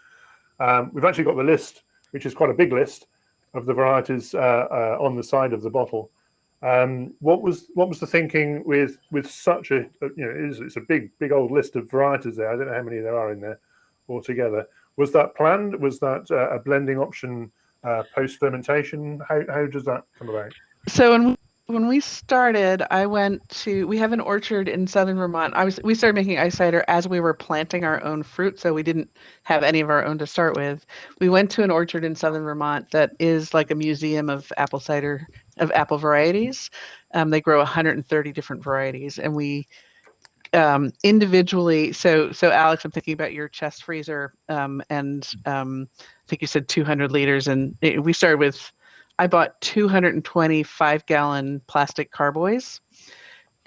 Speaker 4: We've actually got the list, which is quite a big list of the varieties on the side of the bottle. What was the thinking with such a it's a big old list of varieties there. I don't know how many there are in there altogether. Was that planned? Was that a blending option post fermentation? How does that come about?
Speaker 2: So when we started, we have an orchard in southern Vermont. We started making ice cider as we were planting our own fruit, so we didn't have any of our own to start with. We went to an orchard in southern Vermont that is like a museum of apple cider, of apple varieties. They grow 130 different varieties, and we individually. So Alex, I'm thinking about your chest freezer, and I think you said 200 liters, and we started with. I bought 220 5-gallon plastic carboys,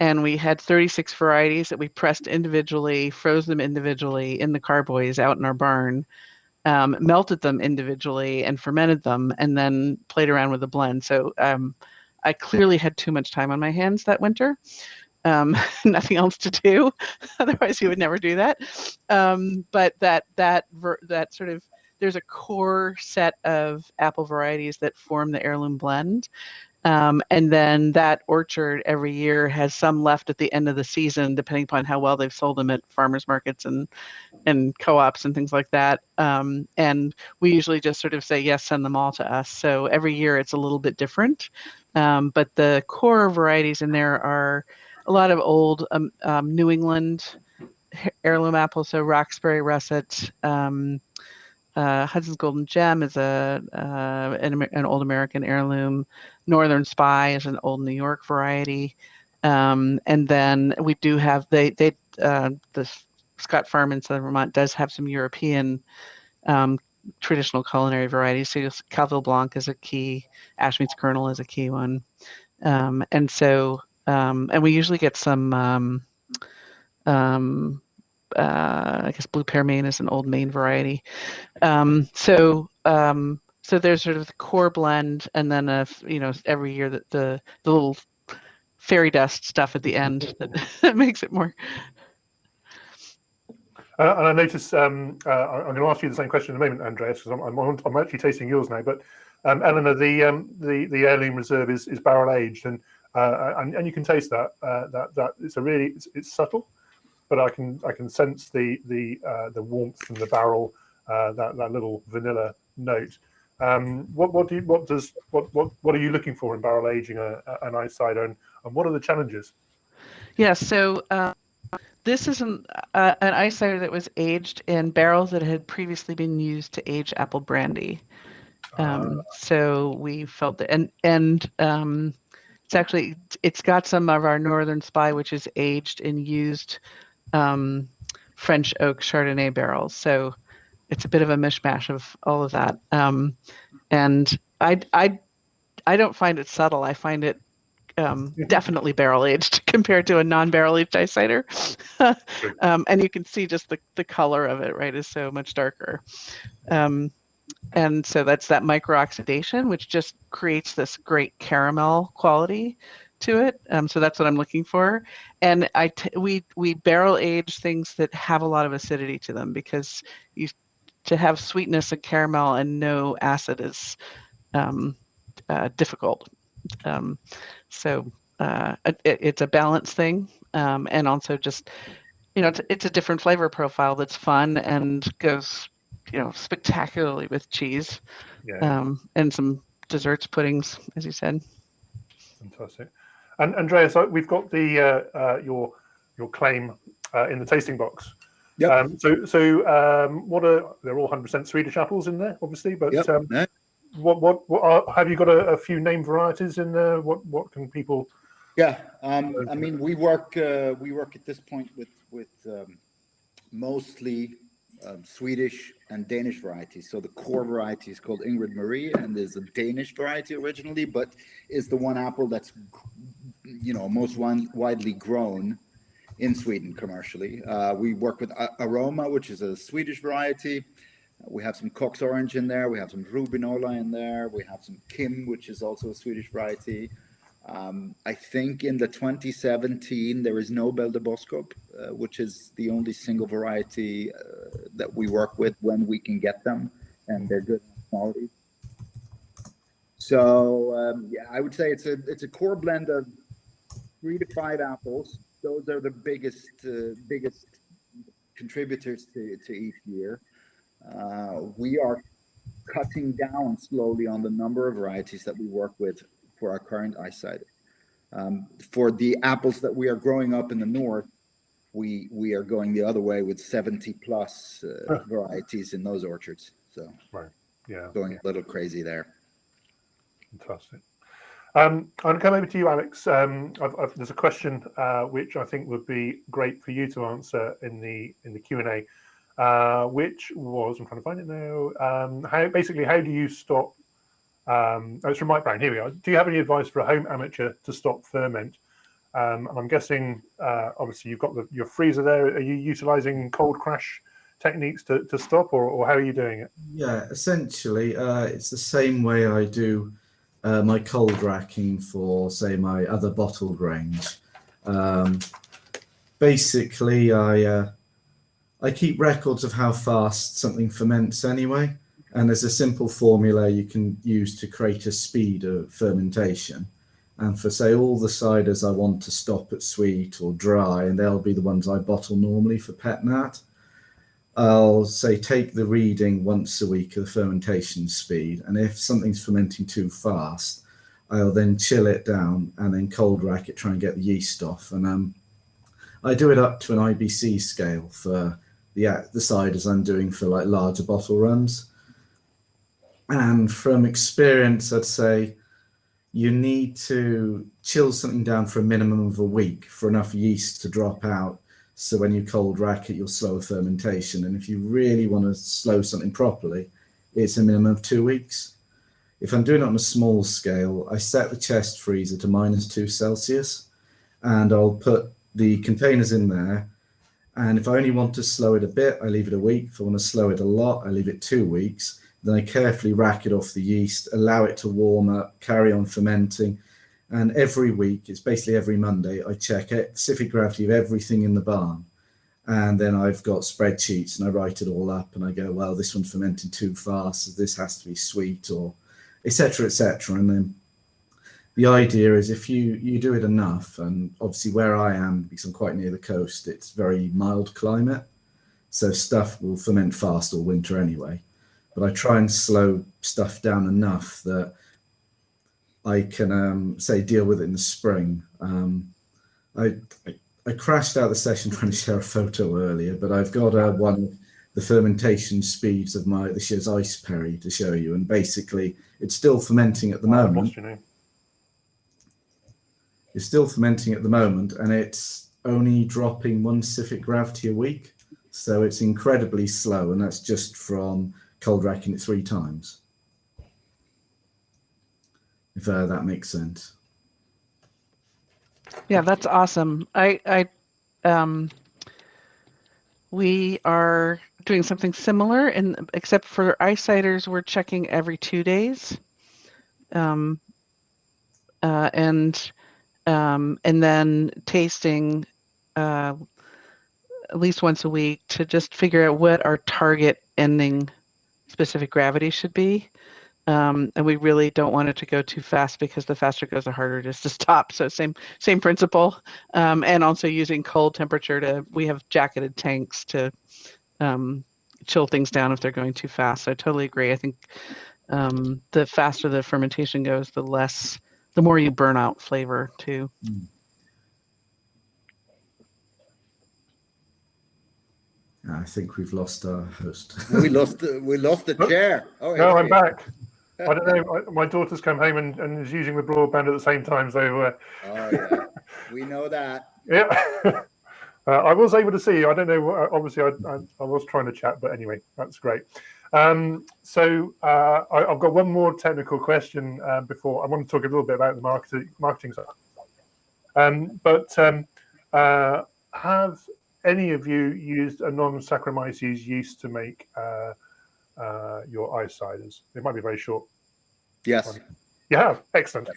Speaker 2: and we had 36 varieties that we pressed individually, froze them individually in the carboys out in our barn, melted them individually and fermented them, and then played around with the blend. So I clearly had too much time on my hands that winter. Nothing else to do. Otherwise, you would never do that. But that sort of, there's a core set of apple varieties that form the heirloom blend. And then that orchard every year has some left at the end of the season, depending upon how well they've sold them at farmers markets and co-ops and things like that. And we usually just sort of say, yes, send them all to us. So every year it's a little bit different. But the core varieties in there are a lot of old New England heirloom apples, so Roxbury Russet, Hudson's Golden Gem is an old American heirloom. Northern Spy is an old New York variety, and then we do have the Scott Farm in Southern Vermont does have some European traditional culinary varieties. So Calville Blanc is a key, Ashmead's Kernel is a key one, and so and we usually get some. I guess Blue Pear Maine is an old Maine variety. So there's sort of the core blend, and then every year that the little fairy dust stuff at the end that makes it more.
Speaker 4: And I notice I'm going to ask you the same question in a moment, Andreas, because I'm actually tasting yours now. But Eleanor, the heirloom reserve is barrel aged, and you can taste that it's subtle, but I can sense the warmth from the barrel, that little vanilla note. What are you looking for in barrel aging an ice cider, and what are the challenges?
Speaker 2: Yeah, so this is an ice cider that was aged in barrels that had previously been used to age apple brandy. So we felt that, and it's got some of our Northern Spy, which is aged in used French oak Chardonnay barrels. So it's a bit of a mishmash of all of that. And I don't find it subtle. I find it definitely barrel aged compared to a non-barrel aged ice cider. And you can see just the color of it, right, is so much darker. And so that's that micro-oxidation, which just creates this great caramel quality to it. So that's what I'm looking for. And we barrel age things that have a lot of acidity to them, because to have sweetness and caramel and no acid is difficult. So it's a balance thing, and also just it's a different flavor profile that's fun and goes spectacularly with cheese, and some desserts, puddings, as you said.
Speaker 4: Fantastic. And Andreas, we've got your claim in the tasting box.
Speaker 1: Yep.
Speaker 4: They're all 100% Swedish apples in there, obviously, but
Speaker 1: yep.
Speaker 4: What have you got a few name varieties in there? What can people?
Speaker 1: Yeah, I mean, we work at this point with mostly Swedish and Danish varieties. So the core variety is called Ingrid Marie, and is a Danish variety originally, but is the one apple that's most widely grown in Sweden commercially. We work with Aroma, which is a Swedish variety. We have some Cox Orange in there. We have some Rubinola in there. We have some Kim, which is also a Swedish variety. I think in the 2017 there is no Belle de Boskop, which is the only single variety that we work with when we can get them, and they're good quality. So I would say it's a core blend of 3 to 5 apples. Those are the biggest contributors to each year. We are cutting down slowly on the number of varieties that we work with for our current ice cider. For the apples that we are growing up in the north, we are going the other way with 70 plus varieties in those orchards. So
Speaker 4: Right. Yeah.
Speaker 1: going a little crazy there.
Speaker 4: Fantastic. I'm going to come over to you, Alex. There's a question which I think would be great for you to answer in the Q&A, which was, I'm trying to find it now. How do you stop? It's from Mike Brown. Here we are. Do you have any advice for a home amateur to stop ferment? And I'm guessing, obviously, you've got your freezer there. Are you utilizing cold crash techniques to stop, or how are you doing it?
Speaker 3: Yeah, essentially, it's the same way I do my cold racking for, say, my other bottled range. Basically, I keep records of how fast something ferments anyway, and there's a simple formula you can use to create a speed of fermentation. And for, say, all the ciders I want to stop at sweet or dry, and they'll be the ones I bottle normally for pet nat, I'll say take the reading once a week of the fermentation speed, and if something's fermenting too fast, I'll then chill it down and then cold rack it, try and get the yeast off. And I do it up to an IBC scale for the ciders I'm doing for like larger bottle runs. And from experience, I'd say you need to chill something down for a minimum of a week for enough yeast to drop out. So when you cold rack it, you'll slow fermentation. And if you really want to slow something properly, it's a minimum of 2 weeks. If I'm doing it on a small scale, I set the chest freezer to -2 Celsius, and I'll put the containers in there. And if I only want to slow it a bit, I leave it a week. If I want to slow it a lot, I leave it 2 weeks. Then I carefully rack it off the yeast, allow it to warm up, carry on fermenting. And every week, it's basically every Monday, I check specific gravity of everything in the barn. And then I've got spreadsheets and I write it all up and I go, well, this one's fermenting too fast, so this has to be sweet, or et cetera, et cetera. And then the idea is if you do it enough, and obviously where I am, because I'm quite near the coast, it's very mild climate. So stuff will ferment fast all winter anyway. But I try and slow stuff down enough that I can, say, deal with it in the spring. I crashed out the session trying to share a photo earlier, but I've got one of the fermentation speeds of this year's ice perry to show you. And basically, it's still fermenting at the moment. It's still fermenting at the moment, and it's only dropping 1 specific gravity a week. So it's incredibly slow, and that's just from cold racking it 3 times. If that makes sense.
Speaker 2: Yeah, that's awesome. We are doing something similar, and except for ice ciders, we're checking every 2 days, and then tasting at least once a week to just figure out what our target ending specific gravity should be. And we really don't want it to go too fast, because the faster it goes, the harder it is to stop. So same principle. And also using cold temperature we have jacketed tanks to chill things down if they're going too fast. So I totally agree. I think the faster the fermentation goes, the more you burn out flavor too.
Speaker 3: I think we've lost our host.
Speaker 1: We lost the chair. Oh,
Speaker 4: no, I'm back. I don't know. My daughter's come home and is using the broadband at the same time. So.
Speaker 1: Oh yeah, we know that.
Speaker 4: Yeah. I was able to see you. I don't know. Obviously, I was trying to chat, but anyway, that's great. So I've got one more technical question before I want to talk a little bit about the marketing side. Have any of you used a non-Saccharomyces yeast to make your ice ciders? It might be very short.
Speaker 1: Yes.
Speaker 4: You have? Excellent.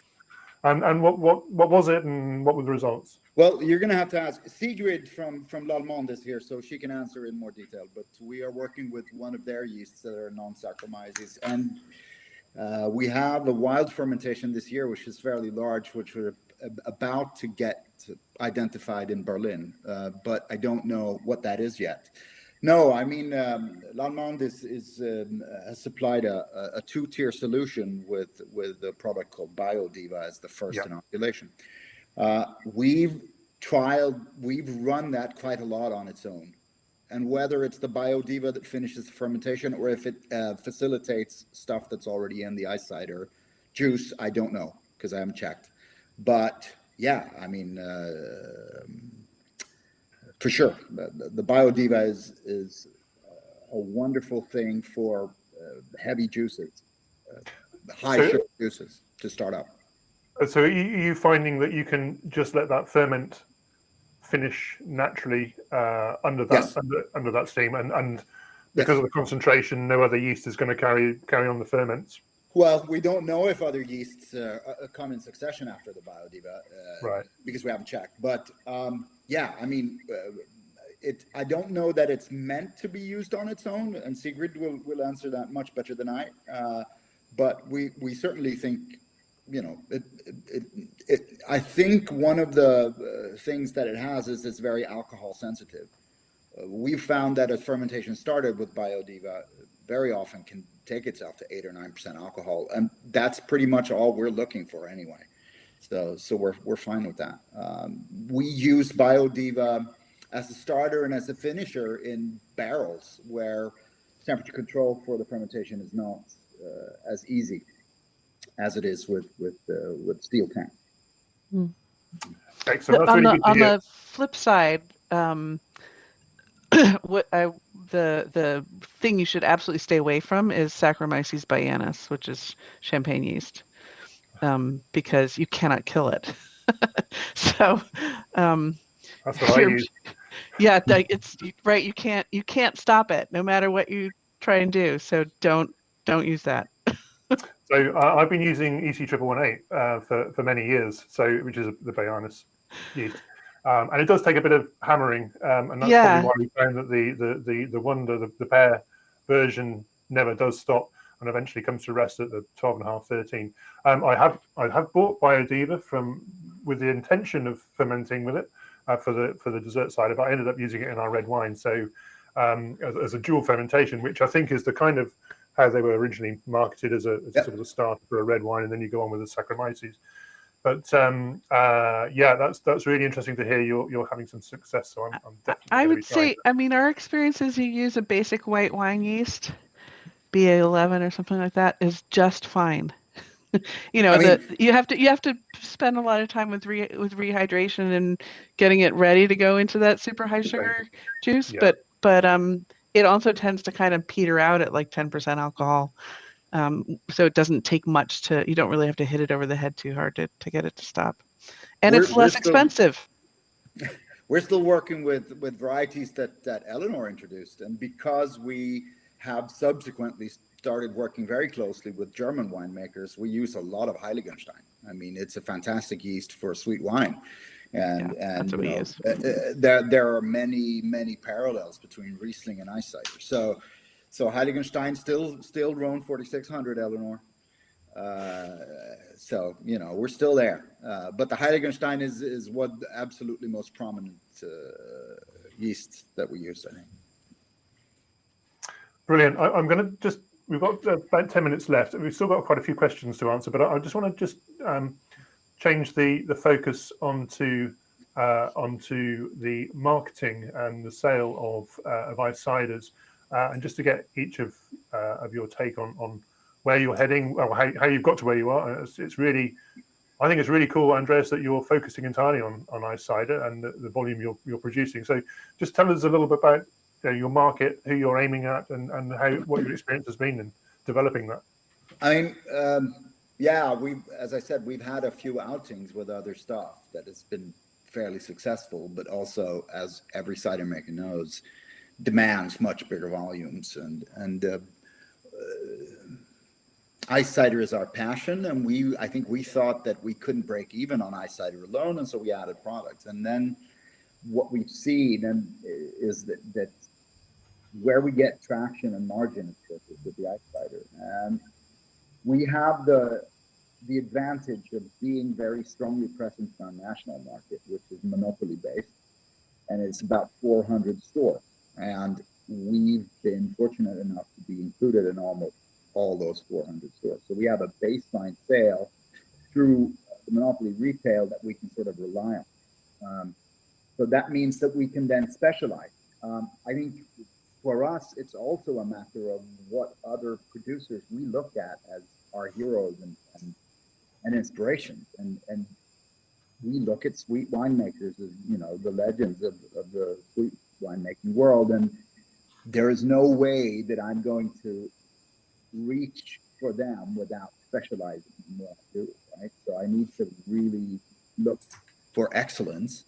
Speaker 4: And what was it, and what were the results?
Speaker 1: Well, you're going to have to ask Sigrid from Llanblethian is here, so she can answer in more detail. But we are working with one of their yeasts that are non-Saccharomyces, and we have a wild fermentation this year, which is fairly large, which we're about to get identified in Berlin, but I don't know what that is yet. No, I mean, Llanblethian has supplied a 2-tier solution with a product called BioDiva as the first inoculation. We've run that quite a lot on its own. And whether it's the BioDiva that finishes the fermentation or if it facilitates stuff that's already in the ice cider juice, I don't know because I haven't checked. But yeah, I mean, for sure, the BioDiva is a wonderful thing for heavy juices, high sugar juices to start up.
Speaker 4: So are you finding that you can just let that ferment finish naturally under that
Speaker 1: Yes.
Speaker 4: under that steam, and because of the concentration, no other yeast is going to carry on the ferments?
Speaker 1: Well, we don't know if other yeasts come in succession after the BioDiva,
Speaker 4: Right?
Speaker 1: Because we haven't checked. But yeah, I mean, I don't know that it's meant to be used on its own, and Sigrid will answer that much better than I. But we certainly think, you know, I think one of the things that it has is it's very alcohol sensitive. We've found that as fermentation started with BioDiva, very often can take itself to 8 or 9% alcohol, and that's pretty much all we're looking for anyway. So we're fine with that. We use BioDiva as a starter and as a finisher in barrels where temperature control for the fermentation is not as easy as it is with steel tanks.
Speaker 4: Excellent. That's really good to
Speaker 2: on
Speaker 4: hear.
Speaker 2: the flip side, the thing you should absolutely stay away from is Saccharomyces baianus, which is champagne yeast, because you cannot kill it. So
Speaker 4: That's what I use.
Speaker 2: yeah, it's right. You can't stop it no matter what you try and do. So don't use that.
Speaker 4: So I've been using EC118 for many years, which is the Baianus yeast, and it does take a bit of hammering, and that's probably why we found that the pear version never does stop and eventually comes to rest at the 12.5, 13. I have bought BioDiva with the intention of fermenting with it for the dessert cider, but I ended up using it in our red wine. So as a dual fermentation, which I think is the kind of how they were originally marketed as a sort of a starter for a red wine, and then you go on with the Saccharomyces. But yeah, that's really interesting to hear you're having some success. So I'm definitely.
Speaker 2: I would say, I mean, our experience is you use a basic white wine yeast, BA11 or something like that, is just fine. You know, you have to spend a lot of time with rehydration and getting it ready to go into that super high sugar juice, but it also tends to kind of peter out at like 10% alcohol. So it doesn't take much you don't really have to hit it over the head too hard to get it to stop. And it's less expensive.
Speaker 1: We're still working with varieties that Eleanor introduced. And because we have subsequently started working very closely with German winemakers, we use a lot of Heiligenstein. I mean, it's a fantastic yeast for sweet wine. And
Speaker 2: that's what we use.
Speaker 1: There are many parallels between Riesling and ice cider. So Heiligenstein still Rhone 4600, Eleanor. So you know we're still there, but the Heiligenstein is what the absolutely most prominent yeast that we use, I think.
Speaker 4: Brilliant. I'm going to we've got about 10 minutes left. We've still got quite a few questions to answer, but I just want to change the focus onto the marketing and the sale of ice ciders, and just to get each of your take on where you're heading, or how you've got to where you are. It's really, I think it's really cool, Andreas, that you're focusing entirely on ice cider and the volume you're producing. So just tell us a little bit about your market, who you're aiming at, and what your experience has been in developing that.
Speaker 1: I mean, yeah, as I said, we've had a few outings with other stuff that has been fairly successful, but also, as every cider maker knows, demands much bigger volumes. And ice cider is our passion, and I think we thought that we couldn't break even on ice cider alone, and so we added products. And then what we've seen is that where we get traction and margin is with the ice cider. And we have the advantage of being very strongly present in our national market, which is monopoly based, and it's about 400 stores. And we've been fortunate enough to be included in almost all those 400 stores. So we have a baseline sale through the monopoly retail that we can sort of rely on. So that means that we can then specialize. I think for us, it's also a matter of what other producers we look at as our heroes and inspirations. And we look at sweet winemakers as, you know, the legends of the sweet winemaking world. And there is no way that I'm going to reach for them without specializing in what I do, right? So I need to really look for excellence.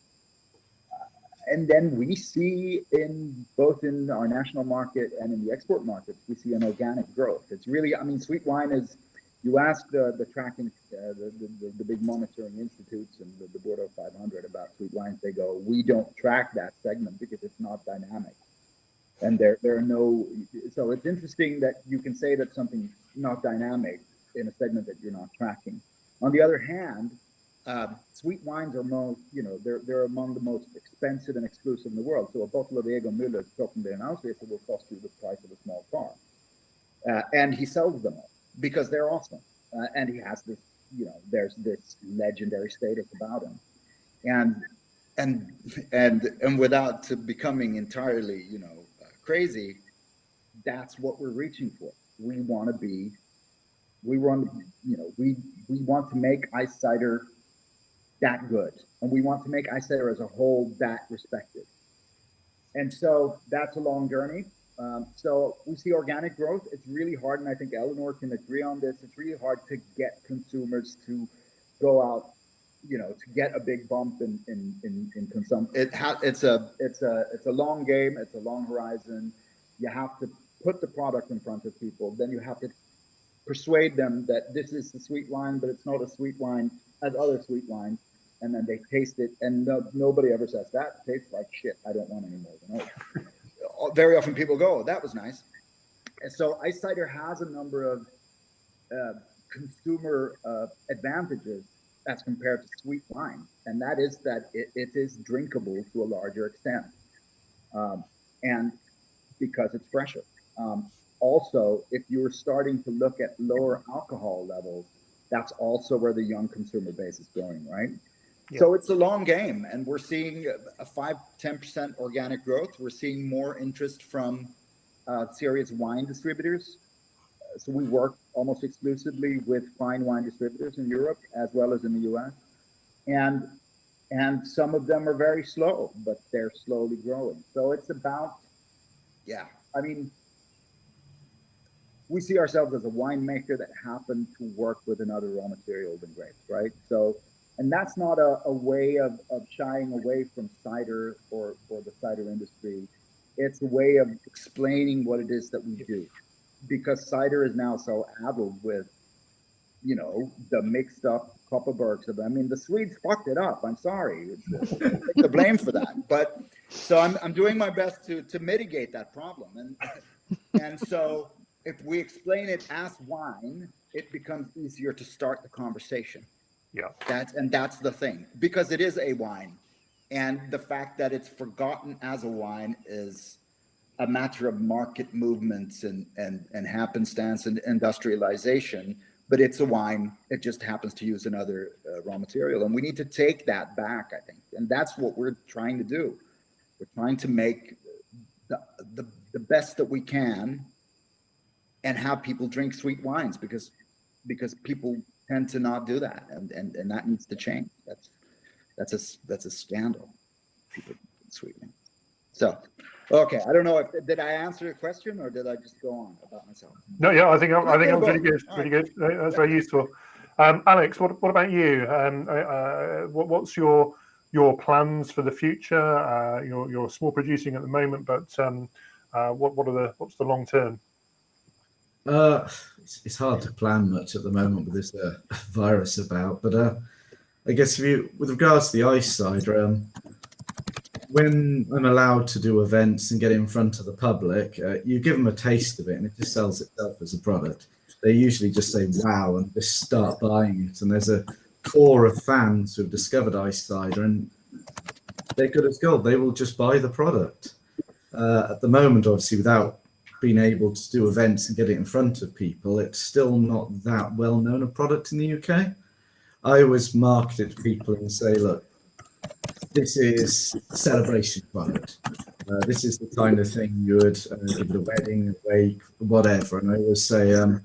Speaker 1: And then we see in both in our national market and in the export markets, we see an organic growth. It's really, I mean, sweet wine is, you ask the tracking, the big monitoring institutes and the Bordeaux 500 about sweet wines, they go, we don't track that segment because it's not dynamic. And there are no, so it's interesting that you can say that something's not dynamic in a segment that you're not tracking. On the other hand, sweet wines are most, you know, they're among the most expensive and exclusive in the world. So a bottle of Egon Müller's Trockenbeeren Ausweiser will cost you the price of a small car. And he sells them all because they're awesome. And he has this, you know, there's this legendary status about him. And without becoming entirely, you know, crazy, that's what we're reaching for. We want to be, we want to make ice cider that good, and we want to make ice cider as a whole that respected. And so that's a long journey. So we see organic growth. It's really hard, and I think Eleanor can agree on this. It's really hard to get consumers to go out, you know, to get a big bump in consumption. It's a long game. It's a long horizon. You have to put the product in front of people. Then you have to persuade them that this is the sweet wine, but it's not a sweet wine as other sweet wines. And then they taste it, and nobody ever says that tastes like shit. I don't want any more than oat. Very often people go, that was nice. And so ice cider has a number of consumer advantages as compared to sweet wine, and that is that it is drinkable to a larger extent, and because it's fresher. Also, if you're starting to look at lower alcohol levels, that's also where the young consumer base is going, right? Yeah. So it's a long game, and we're seeing a 5-10% organic growth. We're seeing more interest from serious wine distributors. So we work almost exclusively with fine wine distributors in Europe as well as in the US. And some of them are very slow, but they're slowly growing. So it's about, yeah, I mean, we see ourselves as a winemaker that happened to work with another raw material than grapes, right? So, and that's not a way of shying away from cider or the cider industry. It's a way of explaining what it is that we do. Because cider is now so addled with, you know, the mixed up Kopparbergs. I mean, the Swedes fucked it up. I'm sorry. Take the blame for that. But so I'm doing my best to mitigate that problem. And so if we explain it as wine, it becomes easier to start the conversation.
Speaker 4: Yeah.
Speaker 1: That's the thing, because it is a wine, and the fact that it's forgotten as a wine is a matter of market movements and happenstance and industrialization. But it's a wine. It just happens to use another raw material, and we need to take that back, I think, and that's what we're trying to do. We're trying to make the best that we can, and have people drink sweet wines because people tend to not do that, and that needs to change. That's a scandal. People sweet wine. So, okay, I don't know if did I answer your question or did I just go on about myself?
Speaker 4: No, yeah, I think I'm really good. Really good. That's very useful. Alex, what about you? What's your plans for the future? You're small producing at the moment, but what's the long term?
Speaker 3: It's hard to plan much at the moment with this virus about, but I guess with regards to the ice cider, when I'm allowed to do events and get in front of the public, you give them a taste of it and it just sells itself as a product. They usually just say wow and just start buying it, and there's a core of fans who have discovered ice cider and they're good as gold. They will just buy the product. At the moment, obviously, without being able to do events and get it in front of people, it's still not that well known a product in the UK. I always market it to people and say, look, this is a celebration product. This is the kind of thing you would give at a wedding, a wake, whatever. And I always say, I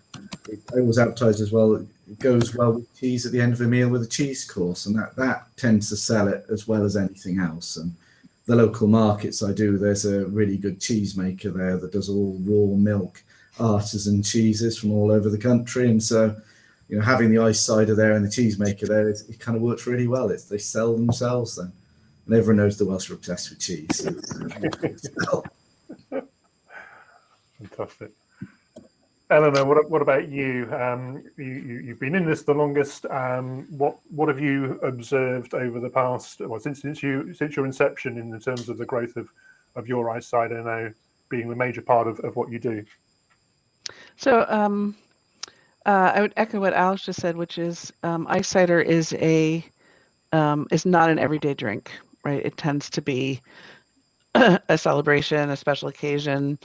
Speaker 3: always advertise as well, it goes well with cheese at the end of a meal with a cheese course. And that tends to sell it as well as anything else. And the local markets I do, there's a really good cheese maker there that does all raw milk artisan cheeses from all over the country. And so, you know, having the ice cider there and the cheese maker there, it kind of works really well. They sell themselves then. And everyone knows the Welsh are obsessed with cheese. So,
Speaker 4: Fantastic. Eleanor, what about you? You've been in this the longest. What have you observed over the past, well, since your inception in terms of the growth of your ice cider now being the major part of what you do?
Speaker 2: So I would echo what Alex just said, which is ice cider is not an everyday drink, right? It tends to be a celebration, a special occasion.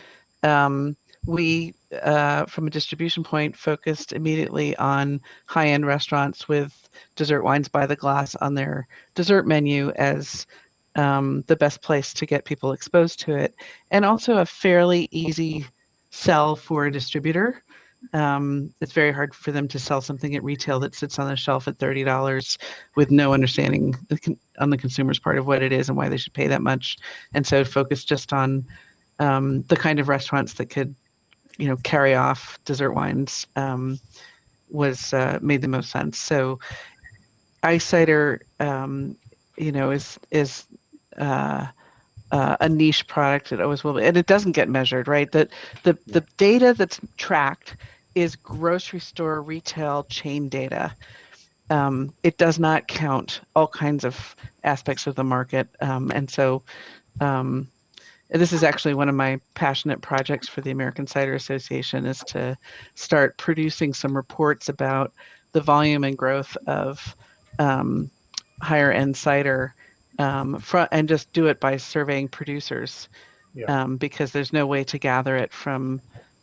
Speaker 2: We, from a distribution point, focused immediately on high-end restaurants with dessert wines by the glass on their dessert menu as the best place to get people exposed to it, and also a fairly easy sell for a distributor. It's very hard for them to sell something at retail that sits on the shelf at $30 with no understanding on the consumer's part of what it is and why they should pay that much. And so focus just on the kind of restaurants that could, you know, carry off dessert wines was made the most sense. So ice cider, you know, is a niche product. It always will be, and it doesn't get measured, right? The data that's tracked is grocery store retail chain data. It does not count all kinds of aspects of the market, and so this is actually one of my passionate projects for the American Cider Association, is to start producing some reports about the volume and growth of higher end cider, and just do it by surveying producers, because there's no way to gather it from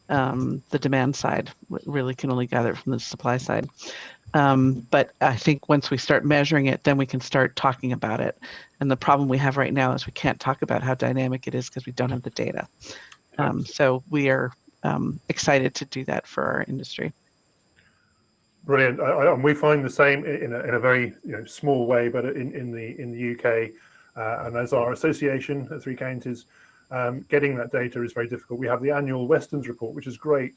Speaker 2: the demand side. Really can only gather it from the supply side. But I think once we start measuring it, then we can start talking about it. And the problem we have right now is we can't talk about how dynamic it is because we don't have the data. So we are excited to do that for our industry.
Speaker 4: Brilliant. And we find the same in a very small way, but in the UK, and as our association at Three Counties, getting that data is very difficult. We have the annual Westerns report, which is great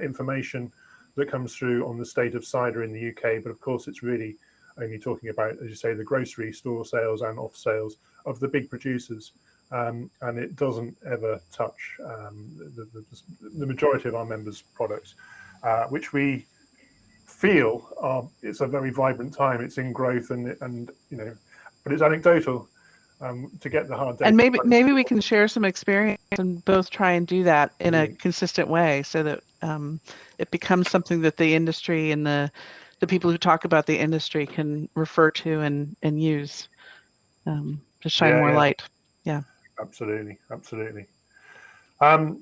Speaker 4: information that comes through on the state of cider in the UK, but of course it's really only talking about, as you say, the grocery store sales and off sales of the big producers, and it doesn't ever touch the majority of our members' products, which we feel it's a very vibrant time. It's in growth, and but it's anecdotal. To get the hard data.
Speaker 2: And maybe we can share some experience and both try and do that in a consistent way, so that it becomes something that the industry and the people who talk about the industry can refer to and use to shine more light. Yeah. Absolutely.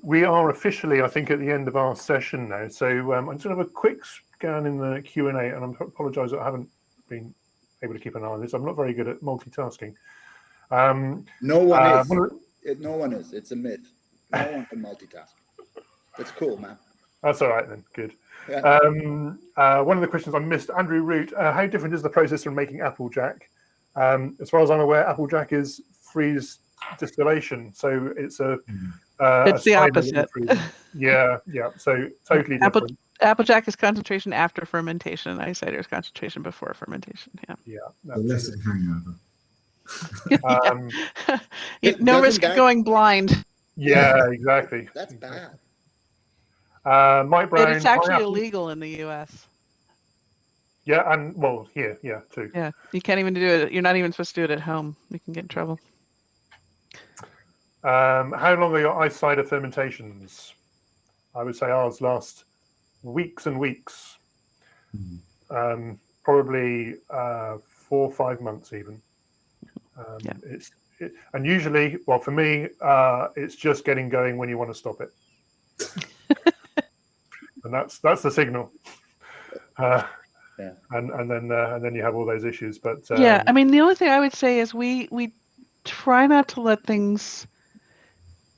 Speaker 4: We are officially, I think, at the end of our session now. So I'm just going to have a quick scan in the Q&A, and I apologise that I haven't been able to keep an eye on this. I'm not very good at multitasking.
Speaker 1: No one is. It's a myth. No one can multitask. That's cool, man.
Speaker 4: That's all right then. Good.
Speaker 1: Yeah.
Speaker 4: One of the questions I missed, Andrew Root, how different is the process from making Applejack? As far as I'm aware, Applejack is freeze distillation, so it's
Speaker 2: it's the opposite.
Speaker 4: Yeah. So totally different.
Speaker 2: Applejack is concentration after fermentation. Ice cider is concentration before fermentation.
Speaker 3: Yeah. Less of a hangover.
Speaker 2: No risk of going blind.
Speaker 4: Yeah, exactly.
Speaker 1: That's bad.
Speaker 4: Mike Brown.
Speaker 2: But it's actually illegal in the US.
Speaker 4: Yeah, and well, here, too.
Speaker 2: Yeah, you can't even do it. You're not even supposed to do it at home. You can get in trouble.
Speaker 4: How long are your ice cider fermentations? I would say ours last weeks and weeks. Probably 4 or 5 months even. And usually, well, for me, it's just getting going when you want to stop it, and that's the signal.
Speaker 1: Yeah.
Speaker 4: and then you have all those issues. But
Speaker 2: Yeah, I mean, the only thing I would say is we try not to let things.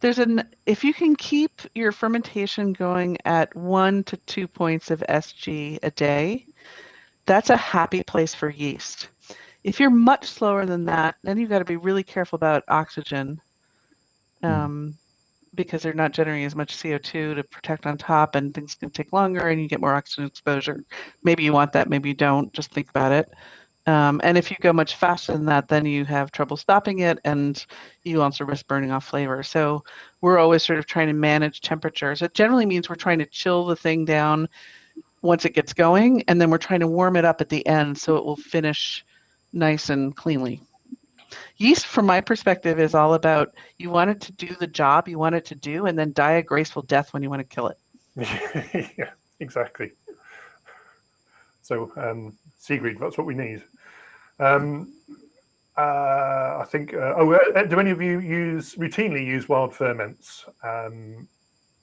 Speaker 2: If you can keep your fermentation going at 1 to 2 points of SG a day, that's a happy place for yeast. If you're much slower than that, then you've got to be really careful about oxygen, because they're not generating as much CO2 to protect on top, and things can take longer and you get more oxygen exposure. Maybe you want that, maybe you don't, just think about it. And if you go much faster than that, then you have trouble stopping it, and you also risk burning off flavor. So we're always sort of trying to manage temperatures. It generally means we're trying to chill the thing down once it gets going, and then we're trying to warm it up at the end so it will finish nice and cleanly. Yeast, from my perspective, is all about, you want it to do the job you want it to do, and then die a graceful death when you want to kill it.
Speaker 4: yeah, exactly. So Sigrid, that's what we need. I think. Do any of you routinely use wild ferments?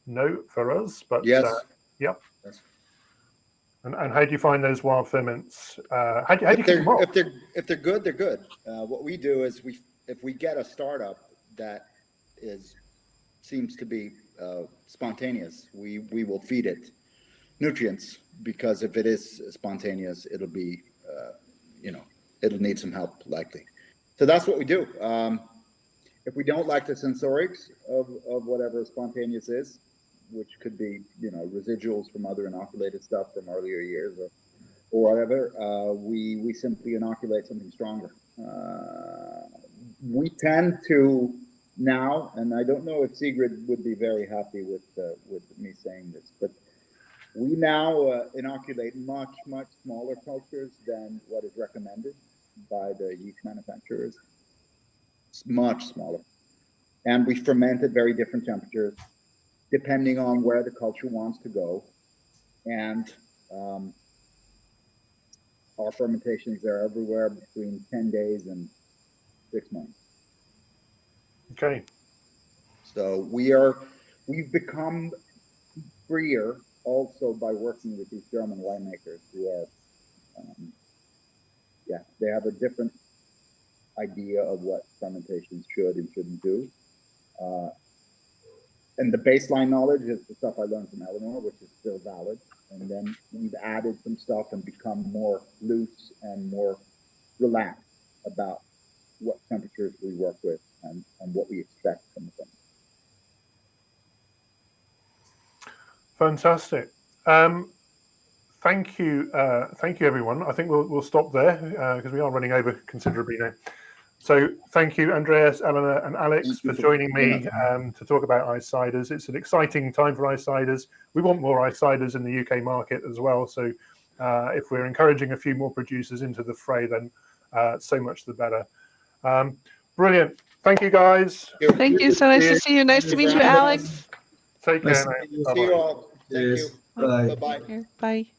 Speaker 4: No, for us, but
Speaker 1: Yes.
Speaker 4: Yep.
Speaker 1: Yes.
Speaker 4: And how do you find those wild ferments? How do you keep them up?
Speaker 1: If they're good, they're good. What we do is if we get a startup that seems to be spontaneous, we will feed it nutrients, because if it is spontaneous, it'll be it'll need some help likely. So that's what we do. If we don't like the sensorics of whatever spontaneous is, which could be residuals from other inoculated stuff from earlier years or whatever, we simply inoculate something stronger. We tend to now, and I don't know if Sigrid would be very happy with me saying this, but we now inoculate much smaller cultures than what is recommended by the yeast manufacturers. It's much smaller, and we ferment at very different temperatures depending on where the culture wants to go, and our fermentations are everywhere between 10 days and 6 months.
Speaker 4: Okay.
Speaker 1: So we've become freer also by working with these German winemakers who are, they have a different idea of what fermentations should and shouldn't do. And the baseline knowledge is the stuff I learned from Eleanor, which is still valid. And then we've added some stuff and become more loose and more relaxed about what temperatures we work with and what we expect from the thing.
Speaker 4: Fantastic. Thank you, everyone. I think we'll stop there because we are running over considerably now. So thank you, Andreas, Eleanor, and Alex, for joining me to talk about ice ciders. It's an exciting time for ice ciders. We want more ice ciders in the UK market as well. So if we're encouraging a few more producers into the fray, then so much the better. Brilliant. Thank you, guys.
Speaker 2: Thank you. So nice to see you. Nice to meet you, Alex.
Speaker 4: Take care.
Speaker 1: See you all. Thank you.
Speaker 3: Bye.
Speaker 1: Bye-bye.
Speaker 2: Bye.